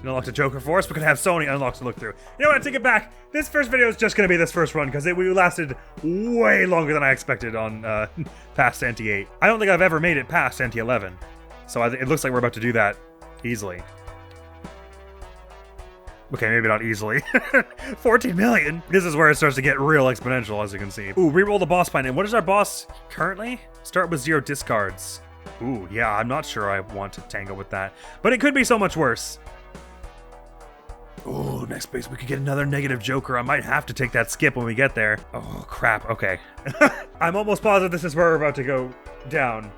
Unlocked a joker for us. We could have so many unlocks to look through. You know what? I take it back. This first video is just going to be this first run because we lasted way longer than I expected on past Anti 8. I don't think I've ever made it past Anti 11. So it looks like we're about to do that easily. Okay, maybe not easily. 14 million. This is where it starts to get real exponential, as you can see. Ooh, reroll the boss fight. And what is our boss currently? Start with 0 discards. Ooh, yeah, I'm not sure I want to tangle with that. But it could be so much worse. Ooh, next base, we could get another negative joker. I might have to take that skip when we get there. Oh, crap. Okay. I'm almost positive this is where we're about to go down.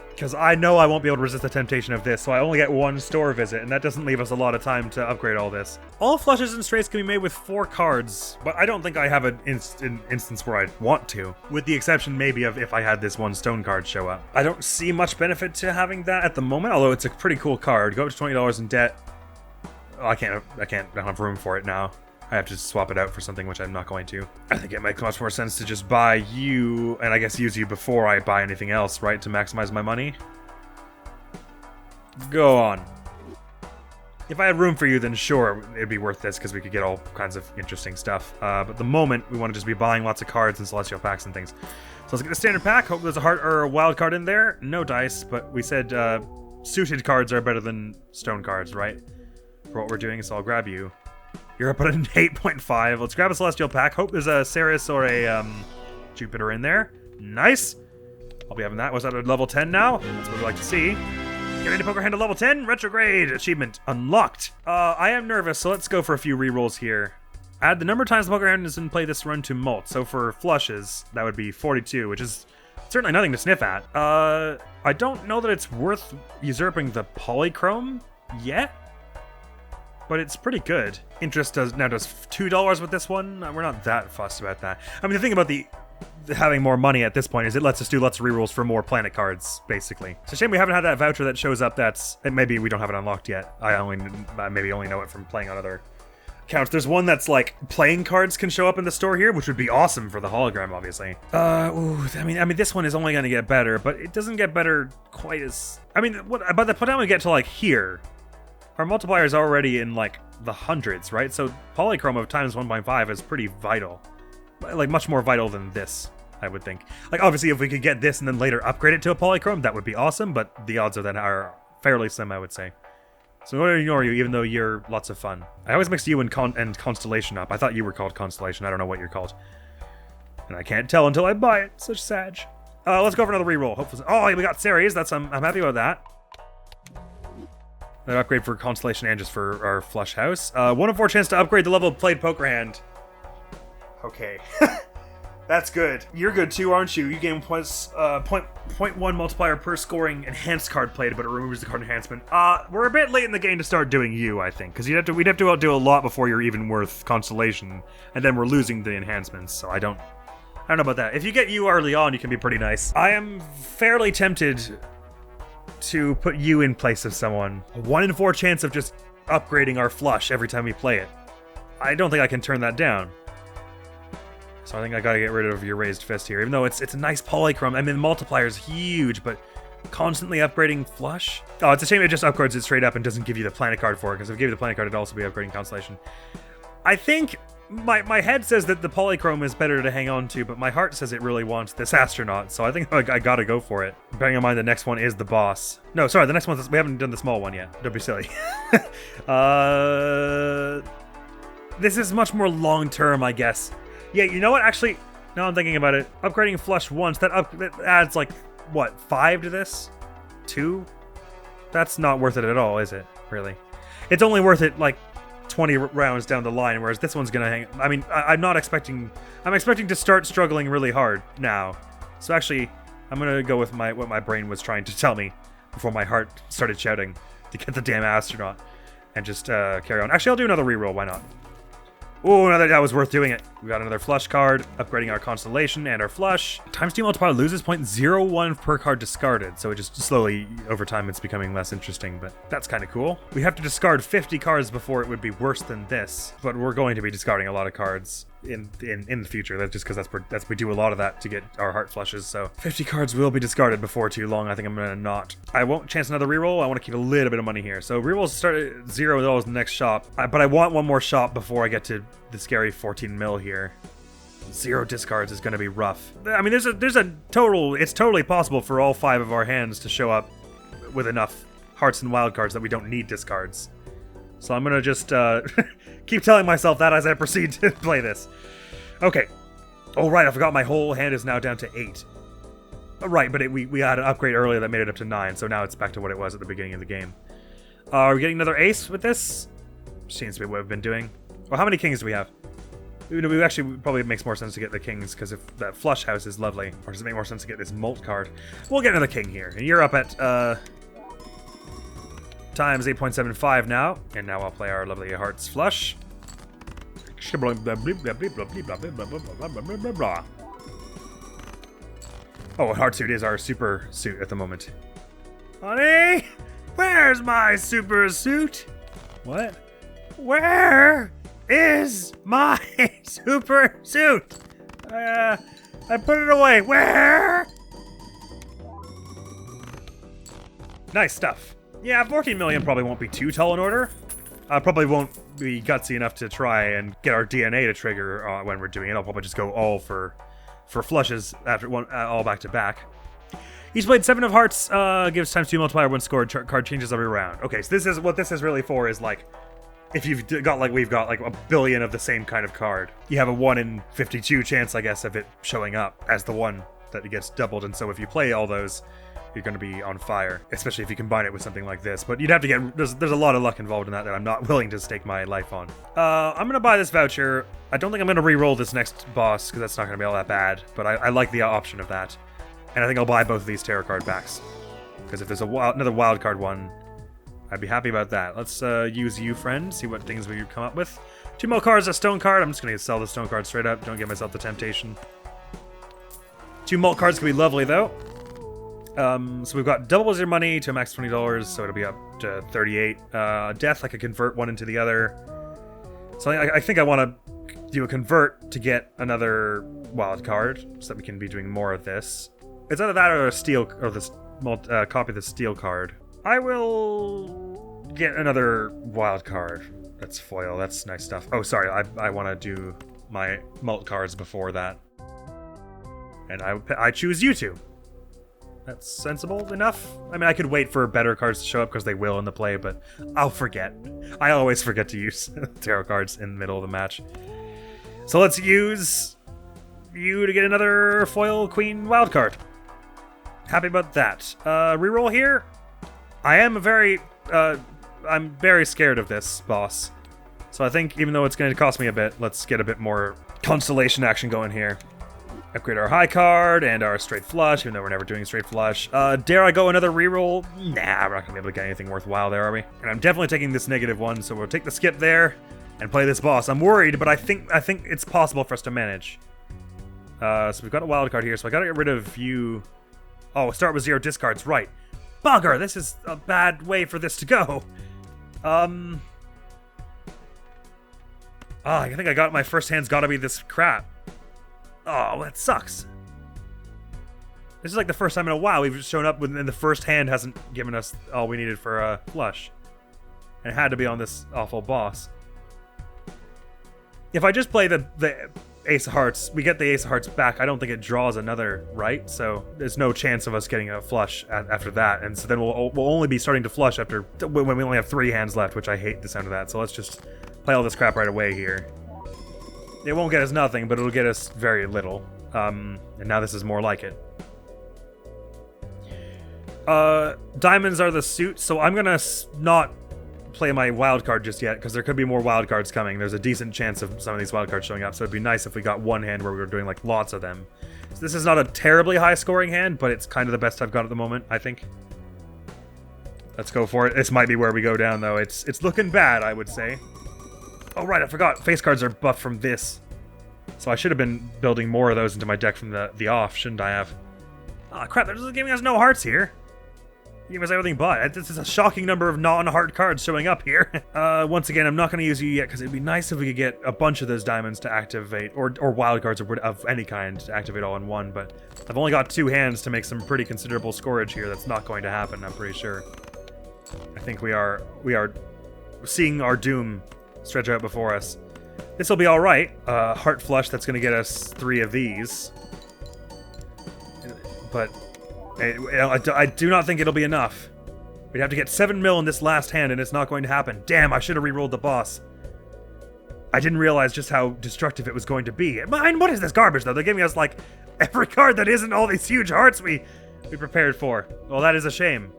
Because I know I won't be able to resist the temptation of this, so I only get 1 store visit, and that doesn't leave us a lot of time to upgrade all this. All flushes and straights can be made with 4 cards, but I don't think I have an instance where I'd want to, with the exception maybe of if I had this 1 stone card show up. I don't see much benefit to having that at the moment, although it's a pretty cool card. Go up to $20 in debt. Oh, I don't have room for it now. I have to swap it out for something which I'm not going to. I think it makes much more sense to just buy you, and I guess use you before I buy anything else, right? To maximize my money. Go on. If I had room for you, then sure, it'd be worth this because we could get all kinds of interesting stuff. But at the moment, we want to just be buying lots of cards and celestial packs and things. So let's get the standard pack. Hope there's a heart or a wild card in there. No dice, but we said suited cards are better than stone cards, right? For what we're doing, so I'll grab you. You're up at an 8.5. Let's grab a celestial pack. Hope there's a Ceres or a Jupiter in there. Nice. I'll be having that. Was that at level 10 now? That's what we like to see. Get into Poker Hand at level 10. Retrograde achievement unlocked. I am nervous, so let's go for a few rerolls here. Add the number of times the Poker Hand has been played this run to mult. So for flushes, that would be 42, which is certainly nothing to sniff at. I don't know that it's worth usurping the polychrome yet, but it's pretty good. Interest does $2 with this one. We're not that fussed about that. I mean, the thing about having more money at this point is it lets us do lots of rerolls for more planet cards, basically. It's a shame we haven't had that voucher that shows up. And maybe we don't have it unlocked yet. I maybe only know it from playing on other accounts. There's one that's like playing cards can show up in the store here, which would be awesome for the hologram, obviously. I mean, this one is only going to get better, but it doesn't get better quite as. I mean, by the time we get to like here, our multiplier is already in like the hundreds, right? So polychrome of times 1.5 is pretty vital. Like much more vital than this, I would think. Like obviously if we could get this and then later upgrade it to a polychrome, that would be awesome, but the odds of that are fairly slim, I would say. So I'm going to ignore you, even though you're lots of fun. I always mixed you and Constellation up. I thought you were called Constellation. I don't know what you're called. And I can't tell until I buy it. Such sag. Let's go for another reroll. Hopefully. Oh, we got Ceres. I'm happy about that. An upgrade for Constellation and just for our flush house. 1 in 4 chance to upgrade the level of played poker hand. Okay. That's good. You're good too, aren't you? You gain .1 multiplier per scoring enhanced card played, but it removes the card enhancement. We're a bit late in the game to start doing you, I think, because we'd have to do a lot before you're even worth Constellation, and then we're losing the enhancements. So I don't know about that. If you get you early on, you can be pretty nice. I am fairly tempted to put you in place of someone. A 1 in 4 chance of just upgrading our flush every time we play it. I don't think I can turn that down. So I think I gotta get rid of your raised fist here, even though it's a nice polychrome. I mean, the multiplier is huge, but constantly upgrading flush? Oh, it's a shame it just upgrades it straight up and doesn't give you the planet card for it, because if it gave you the planet card, it'd also be upgrading Constellation. I think my head says that the polychrome is better to hang on to, but my heart says it really wants this astronaut, so I think I gotta go for it. Bearing in mind the next one is the boss. No, sorry, the next one, we haven't done the small one yet. Don't be silly. This is much more long-term, I guess. Yeah, you know what? Actually, now I'm thinking about it. Upgrading flush once, that adds like, what, 5 to this? 2? That's not worth it at all, is it? Really? It's only worth it like 20 rounds down the line, whereas this one's gonna hang. I mean, I'm expecting to start struggling really hard now. So actually, I'm gonna go with what my brain was trying to tell me before my heart started shouting to get the damn astronaut and just carry on. Actually, I'll do another reroll. Why not? Oh, that was worth doing it. We got another flush card, upgrading our Constellation and our flush. Times 2 multiplier loses 0.01 per card discarded, so it just slowly, over time, it's becoming less interesting, but that's kind of cool. We have to discard 50 cards before it would be worse than this, but we're going to be discarding a lot of cards in the future. That's just because we do a lot of that to get our heart flushes, so 50 cards will be discarded before too long. I think I'm gonna not. I won't chance another reroll. I want to keep a little bit of money here. So rerolls start at $0 in the next shop, but I want one more shop before I get to the scary 14 mil here. 0 discards is gonna be rough. I mean, it's totally possible for all 5 of our hands to show up with enough hearts and wild cards that we don't need discards. So I'm gonna just keep telling myself that as I proceed to play this. Okay. Oh, right, I forgot my whole hand is now down to 8. Right, but we had an upgrade earlier that made it up to 9, so now it's back to what it was at the beginning of the game. Are we getting another ace with this? Seems to be what we've been doing. Well, how many kings do we have? We actually probably makes more sense to get the kings, because if that flush house is lovely. Or does it make more sense to get this mult card? We'll get another king here. And you're up at, times 8.75 now. And now I'll play our lovely hearts flush. Oh, heart suit is our super suit at the moment. Honey, where's my super suit? What? Where is my super suit? I put it away. Where? Nice stuff. Yeah, 14 million probably won't be too tall in order. I probably won't be gutsy enough to try and get our DNA to trigger when we're doing it. I'll probably just go all for flushes after one, all back to back. Each played 7 of hearts gives ×2 multiplier when scored. Card changes every round. Okay, so this is what this is really for. Is like if you've got like we've got like a billion of the same kind of card, you have a 1 in 52 chance, I guess, of it showing up as the one that gets doubled. And so if you play all those, you're going to be on fire, especially if you combine it with something like this. But you'd have to get there's a lot of luck involved in that I'm not willing to stake my life on. I'm going to buy this voucher. I don't think I'm going to re-roll this next boss because that's not going to be all that bad. But I like the option of that. And I think I'll buy both of these tarot card packs. Because if there's another wild card one, I'd be happy about that. Let's use you, friend. See what things we come up with. 2 more cards, a stone card. I'm just going to sell the stone card straight up. Don't give myself the temptation. 2 malt cards could be lovely, though. So we've got doubles your money to a max $20, so it'll be up to 38. Death, I could convert one into the other. So I think I want to do a convert to get another wild card, so that we can be doing more of this. It's either that or a steel, or this copy of the steel card. I will get another wild card. That's foil. That's nice stuff. Oh, sorry. I want to do my malt cards before that. And I choose you two. That's sensible enough. I mean, I could wait for better cards to show up because they will in the play, but I'll forget. I always forget to use tarot cards in the middle of the match. So let's use you to get another foil queen wild card. Happy about that. Reroll here. I'm very scared of this boss. So I think even though it's going to cost me a bit, let's get a bit more constellation action going here. Upgrade our high card and our straight flush, even though we're never doing straight flush. Dare I go another reroll? Nah, we're not going to be able to get anything worthwhile there, are we? And I'm definitely taking this -1, so we'll take the skip there and play this boss. I'm worried, but I think it's possible for us to manage. So we've got a wild card here, so I got to get rid of you. Oh, start with 0 discards, right. Bugger, this is a bad way for this to go. I think I got my first hand's got to be this crap. Oh, that sucks. This is like the first time in a while we've shown up and the first hand hasn't given us all we needed for a flush. And it had to be on this awful boss. If I just play the Ace of Hearts, we get the Ace of Hearts back. I don't think it draws another, right? So there's no chance of us getting a flush after that. And so then we'll only be starting to flush after when we only have 3 hands left, which I hate the sound of that. So let's just play all this crap right away here. It won't get us nothing, but it'll get us very little. And now this is more like it. Diamonds are the suit, so I'm gonna not play my wild card just yet, because there could be more wild cards coming. There's a decent chance of some of these wild cards showing up, so it'd be nice if we got one hand where we were doing like lots of them. So this is not a terribly high scoring hand, but it's kind of the best I've got at the moment, I think. Let's go for it. This might be where we go down, though. It's looking bad, I would say. Oh, right, I forgot. Face cards are buffed from this. So I should have been building more of those into my deck from the off, shouldn't I have? Ah, crap, they're just giving us no hearts here. Give us everything but. This is a shocking number of non-heart cards showing up here. Once again, I'm not going to use you yet, because it'd be nice if we could get a bunch of those diamonds to activate, or wild cards of any kind to activate all in one, but I've only got 2 hands to make some pretty considerable scourge here. That's not going to happen, I'm pretty sure. I think we are seeing our doom stretch out before us. This will be all right. Heart flush, that's going to get us 3 of these. But I do not think it'll be enough. We'd have to get 7 mil in this last hand, and it's not going to happen. Damn, I should have re-rolled the boss. I didn't realize just how destructive it was going to be. Man, what is this garbage, though? They're giving us, like, every card that isn't all these huge hearts we prepared for. Well, that is a shame.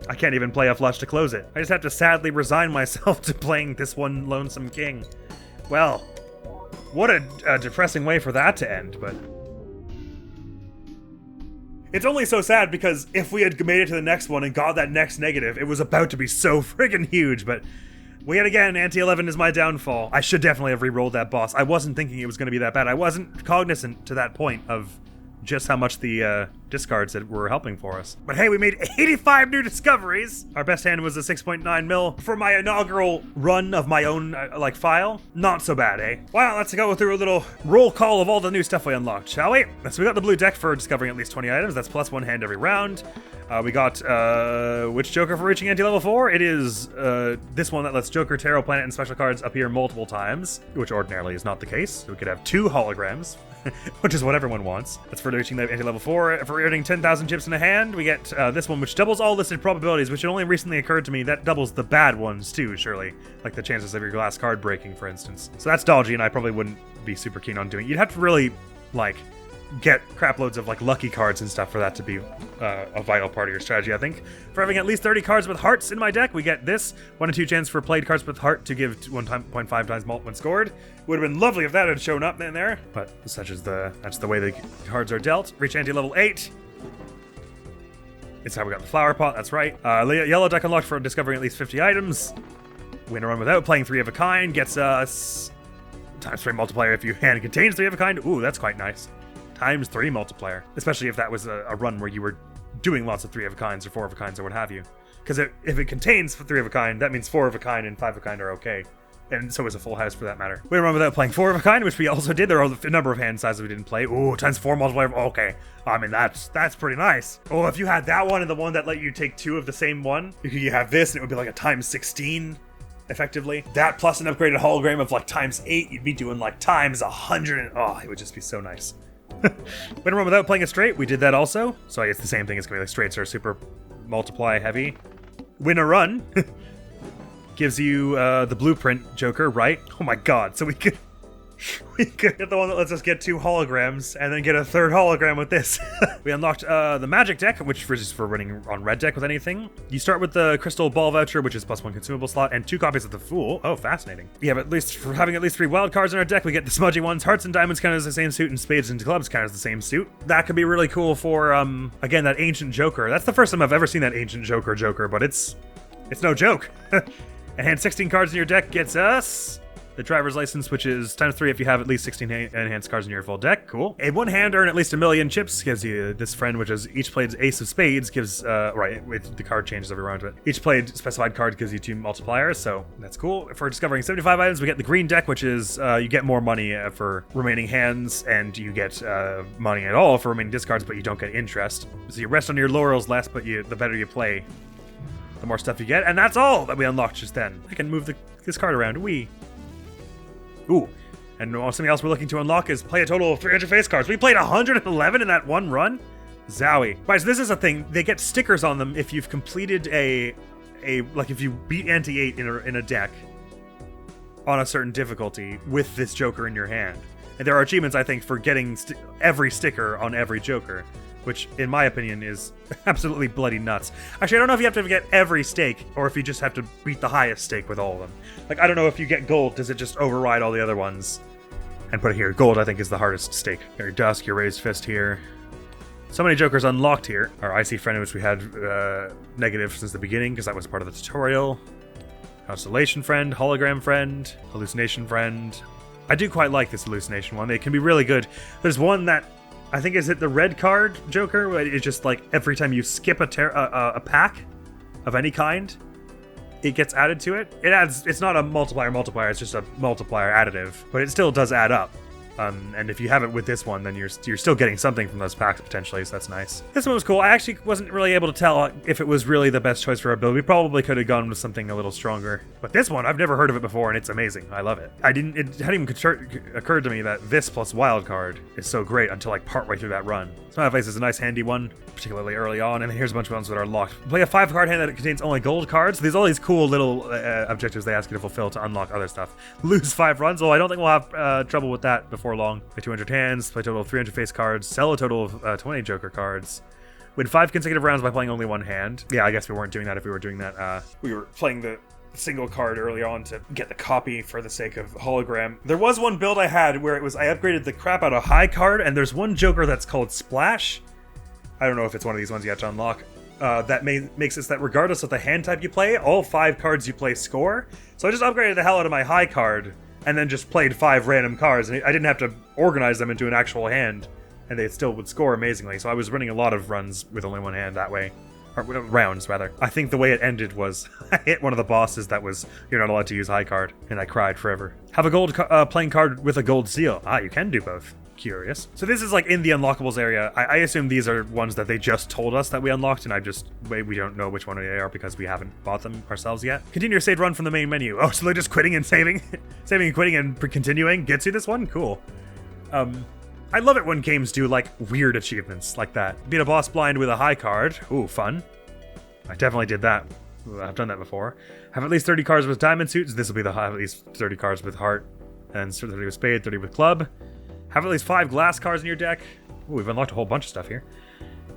I can't even play a flush to close it. I just have to sadly resign myself to playing this one lonesome king. Well, what a depressing way for that to end, but... It's only so sad because if we had made it to the next one and got that next negative, it was about to be so friggin' huge, but... Yet again, anti-11 is my downfall. I should definitely have re-rolled that boss. I wasn't thinking it was going to be that bad. I wasn't cognizant to that point of just how much the discards that were helping for us. But hey, we made 85 new discoveries. Our best hand was a 6.9 mil. For my inaugural run of my own, file, not so bad, eh? Well, let's go through a little roll call of all the new stuff we unlocked, shall we? So we got the blue deck for discovering at least 20 items. That's plus 1 hand every round. We got which Joker for reaching anti-level 4? It is this one that lets Joker, Tarot, Planet, and special cards appear multiple times, which ordinarily is not the case. We could have 2 holograms, which is what everyone wants. That's for reaching the anti-level 4. For earning 10,000 chips in a hand, we get this one, which doubles all listed probabilities, which only recently occurred to me that doubles the bad ones too, surely. Like the chances of your glass card breaking, for instance. So that's dodgy, and I probably wouldn't be super keen on doing. You'd have to really, like, get crap loads of like lucky cards and stuff for that to be a vital part of your strategy, I think. For having at least 30 cards with hearts in my deck, we get this 1 in 2 chance for played cards with heart to give 1.5 times mult when scored. Would have been lovely if that had shown up in there, but that's the way the cards are dealt. Reach anti-level 8. It's how we got the flower pot, that's right. Yellow deck unlocked for discovering at least 50 items. Win a run without playing 3 of a kind gets us ×3 multiplier if your hand contains 3 of a kind. Ooh, that's quite nice. ×3 multiplier, especially if that was a run where you were doing lots of 3 of a kinds or 4 of a kinds or what have you. Because if it contains 3 of a kind, that means 4 of a kind and 5 of a kind are okay. And so is a full house for that matter. We run without playing 4 of a kind, which we also did. There are a number of hand sizes we didn't play. Ooh, ×4 multiplier. Okay. I mean, that's pretty nice. Oh, if you had that one and the one that let you take 2 of the same one, you have this and it would be like a ×16. Effectively. That plus an upgraded hologram of like ×8, you'd be doing like ×100. And, oh, it would just be so nice. Win a run without playing a straight, we did that also. So I guess the same thing. It's gonna be like straights are super multiply heavy. Win a run gives you the blueprint Joker, right? Oh my god, so we could get the one that lets us get 2 holograms and then get a 3rd hologram with this. We unlocked the magic deck, which is for running on red deck with anything. You start with the crystal ball voucher, which is +1 consumable slot, and 2 copies of the Fool. Oh, fascinating. Yeah, but for having at least 3 wild cards in our deck, we get the smudgy ones. Hearts and diamonds count as the same suit, and spades and clubs count as the same suit. That could be really cool for, again, that ancient Joker. That's the first time I've ever seen that ancient Joker, but it's no joke. And hand 16 cards in your deck gets us the driver's license, which is ×3 if you have at least 16 enhanced cards in your full deck. Cool. A one-hand earn at least 1,000,000 chips gives you this friend, which is each played ace of spades gives, right, the card changes every round to it. Each played specified card gives you 2 multipliers, so that's cool. For discovering 75 items, we get the green deck, which is you get more money for remaining hands, and you get money at all for remaining discards, but you don't get interest. So you rest on your laurels less, but the better you play, the more stuff you get. And that's all that we unlocked just then. I can move this card around. Ooh, and something else we're looking to unlock is play a total of 300 face cards. We played 111 in that one run? Zowie. Right, so this is a thing. They get stickers on them if you've completed like if you beat anti-8 in a deck on a certain difficulty with this Joker in your hand. And there are achievements, I think, for getting every sticker on every Joker, which, in my opinion, is absolutely bloody nuts. Actually, I don't know if you have to get every stake, or if you just have to beat the highest stake with all of them. Like, I don't know if you get gold, does it just override all the other ones and put it here? Gold, I think, is the hardest stake. Your Dusk, your Raised Fist here. So many Jokers unlocked here. Our Icy Friend, which we had negative since the beginning, because that was part of the tutorial. Constellation Friend, Hologram Friend, Hallucination Friend. I do quite like this Hallucination one. They can be really good. There's one that I think is it the red card Joker, where it's just like every time you skip a pack of any kind, it gets added to it. It's not a multiplier, it's just a multiplier additive, but it still does add up. And if you have it with this one, then you're still getting something from those packs potentially, so that's nice. This one was cool. I actually wasn't really able to tell if it was really the best choice for our build. We probably could have gone with something a little stronger. But this one, I've never heard of it before, and it's amazing. I love it. It hadn't even occurred to me that this plus wild card is so great until like partway through that run. Smile Face is a nice handy one, particularly early on, and here's a bunch of ones that are locked. Play a 5-card hand that contains only gold cards. There's all these cool little objectives they ask you to fulfill to unlock other stuff. Lose 5 runs. Well, I don't think we'll have trouble with that before long. Play 200 hands, play a total of 300 face cards, sell a total of 20 Joker cards. Win 5 consecutive rounds by playing only 1 hand. Yeah, I guess we weren't doing that if we were doing that. We were playing the single card early on to get the copy for the sake of hologram. There was one build I had where I upgraded the crap out of high card, and there's one Joker that's called Splash. I don't know if it's one of these ones you have to unlock. That makes it so that regardless of the hand type you play, all 5 cards you play score. So I just upgraded the hell out of my high card, and then just played 5 random cards, and I didn't have to organize them into an actual hand, and they still would score amazingly. So I was running a lot of runs with only 1 hand that way. Or rounds, rather. I think the way it ended was I hit one of the bosses that was, you're not allowed to use high card, and I cried forever. Have a gold playing card with a gold seal. Ah, you can do both. Curious. So this is like in the unlockables area. I assume these are ones that they just told us that we unlocked, and we don't know which one they are because we haven't bought them ourselves yet. Continue your saved run from the main menu. Oh, so they're just quitting and saving? Saving and quitting and continuing gets you this one? Cool. I love it when games do like weird achievements like that. Beat a boss blind with a high card. Ooh, fun. I definitely did that. I've done that before. Have at least 30 cards with diamond suits. This will be the high, at least 30 cards with heart. And 30 with spade, 30 with club. Have at least 5 glass cards in your deck. Ooh, we've unlocked a whole bunch of stuff here,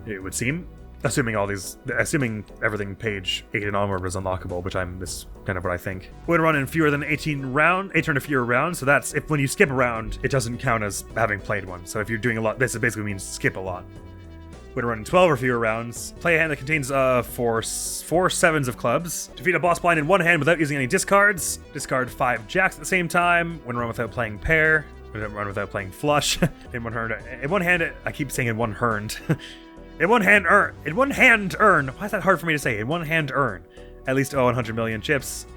it would seem. Assuming everything page 8 and onward was unlockable, which this kind of what I think. Win a run in fewer than 18 turn or fewer rounds. So that's if when you skip a round, it doesn't count as having played one. So if you're doing a lot, this basically means skip a lot. Win a run in 12 or fewer rounds. Play a hand that contains 4 sevens of clubs. Defeat a boss blind in one hand without using any discards. Discard 5 jacks at the same time. Win a run without playing pair. Win a run without playing flush. In one hand, I keep saying in one hand. In one hand earn. Why is that hard for me to say? In one hand earn at least 100 million chips.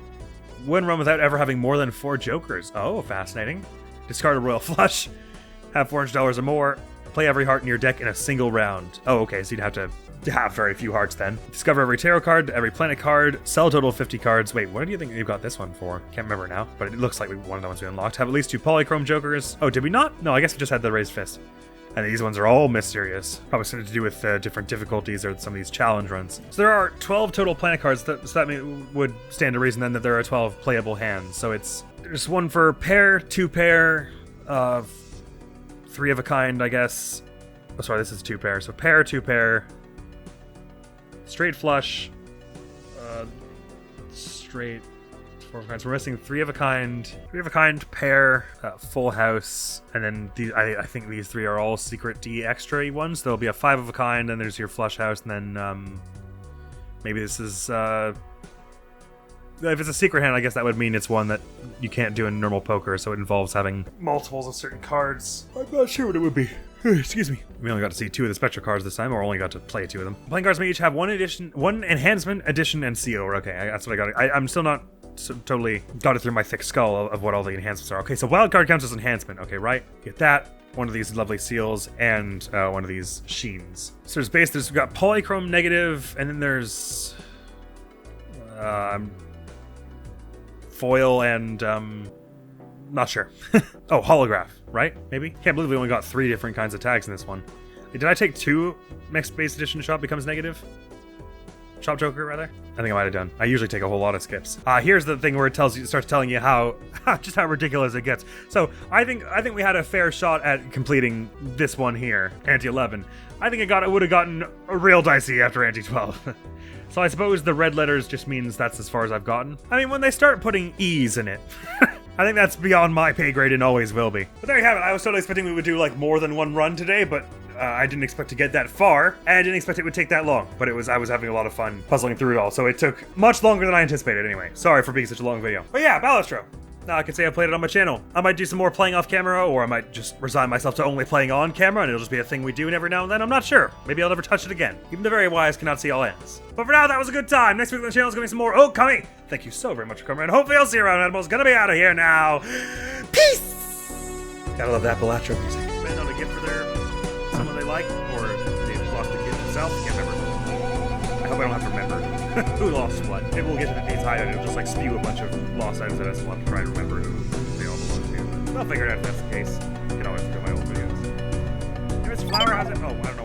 Win run without ever having more than 4 jokers. Oh, fascinating. Discard a royal flush. Have $400 or more. Play every heart in your deck in a single round. Oh, okay, so you'd have to have very few hearts then. Discover every tarot card, every planet card, sell a total of 50 cards. Wait, what do you think you've got this one for? Can't remember now, but it looks like one of the ones we unlocked. Have at least 2 polychrome jokers. Oh, did we not? No, I guess we just had the raised fist. And these ones are all mysterious. Probably something to do with different difficulties or some of these challenge runs. So there are 12 total planet cards, so that would stand to reason then that there are 12 playable hands. So there's one for pair, 2 pair, 3 of a kind, I guess. Oh, sorry, this is 2 pair. So pair, 2 pair, straight flush, straight 4 of a kind. So we're missing 3 of a kind, pair, full house, and then I think these 3 are all secret D extra ones. There'll be a 5 of a kind, and there's your flush house, and then maybe this is if it's a secret hand, I guess that would mean it's one that you can't do in normal poker, so it involves having multiples of certain cards. I'm not sure what it would be. Excuse me. We only got to see 2 of the Spectra cards this time, or only got to play 2 of them. Playing cards may each have one enhancement, addition, and CO. Okay, that's what I got. I'm still not totally got it through my thick skull of what all the enhancements are. Okay, so wild card counts as enhancement. Okay, right. Get that. One of these lovely seals, and one of these sheens. So there's base, we've got polychrome negative, and then there's foil and not sure. Oh, holograph, right? Maybe? Can't believe we only got 3 different kinds of tags in this one. Did I take 2 mixed base edition shop becomes negative? Shop Joker, rather? I think I might have done. I usually take a whole lot of skips. Here's the thing where it starts telling you how just how ridiculous it gets. So I think we had a fair shot at completing this one here, Ante 11. I think it would have gotten real dicey after Ante 12. So I suppose the red letters just means that's as far as I've gotten. I mean, when they start putting E's in it, I think that's beyond my pay grade and always will be. But there you have it. I was totally expecting we would do like more than one run today, but I didn't expect to get that far, and I didn't expect it would take that long. But I was having a lot of fun puzzling through it all, so it took much longer than I anticipated anyway. Sorry for being such a long video. But yeah, Balatro. Now I can say I played it on my channel. I might do some more playing off camera, or I might just resign myself to only playing on camera, and it'll just be a thing we do every now and then. I'm not sure. Maybe I'll never touch it again. Even the very wise cannot see all ends. But for now, that was a good time. Next week on the channel is going to be some more coming. Thank you so very much for coming, and hopefully I'll see you around. Admiral's gonna be out of here now. Peace! Gotta love that Balatro music. Men on a gift for someone they like, or they just lost the gift themselves. Can't remember. I hope I don't have to remember who lost what. Maybe we'll get to the day's high and it'll just like spew a bunch of lost items at us. We'll have to try and remember who they all belong to. I'll figure it out if that's the case. I can always look at my old videos. If it's flower, how's it? Oh, I don't know.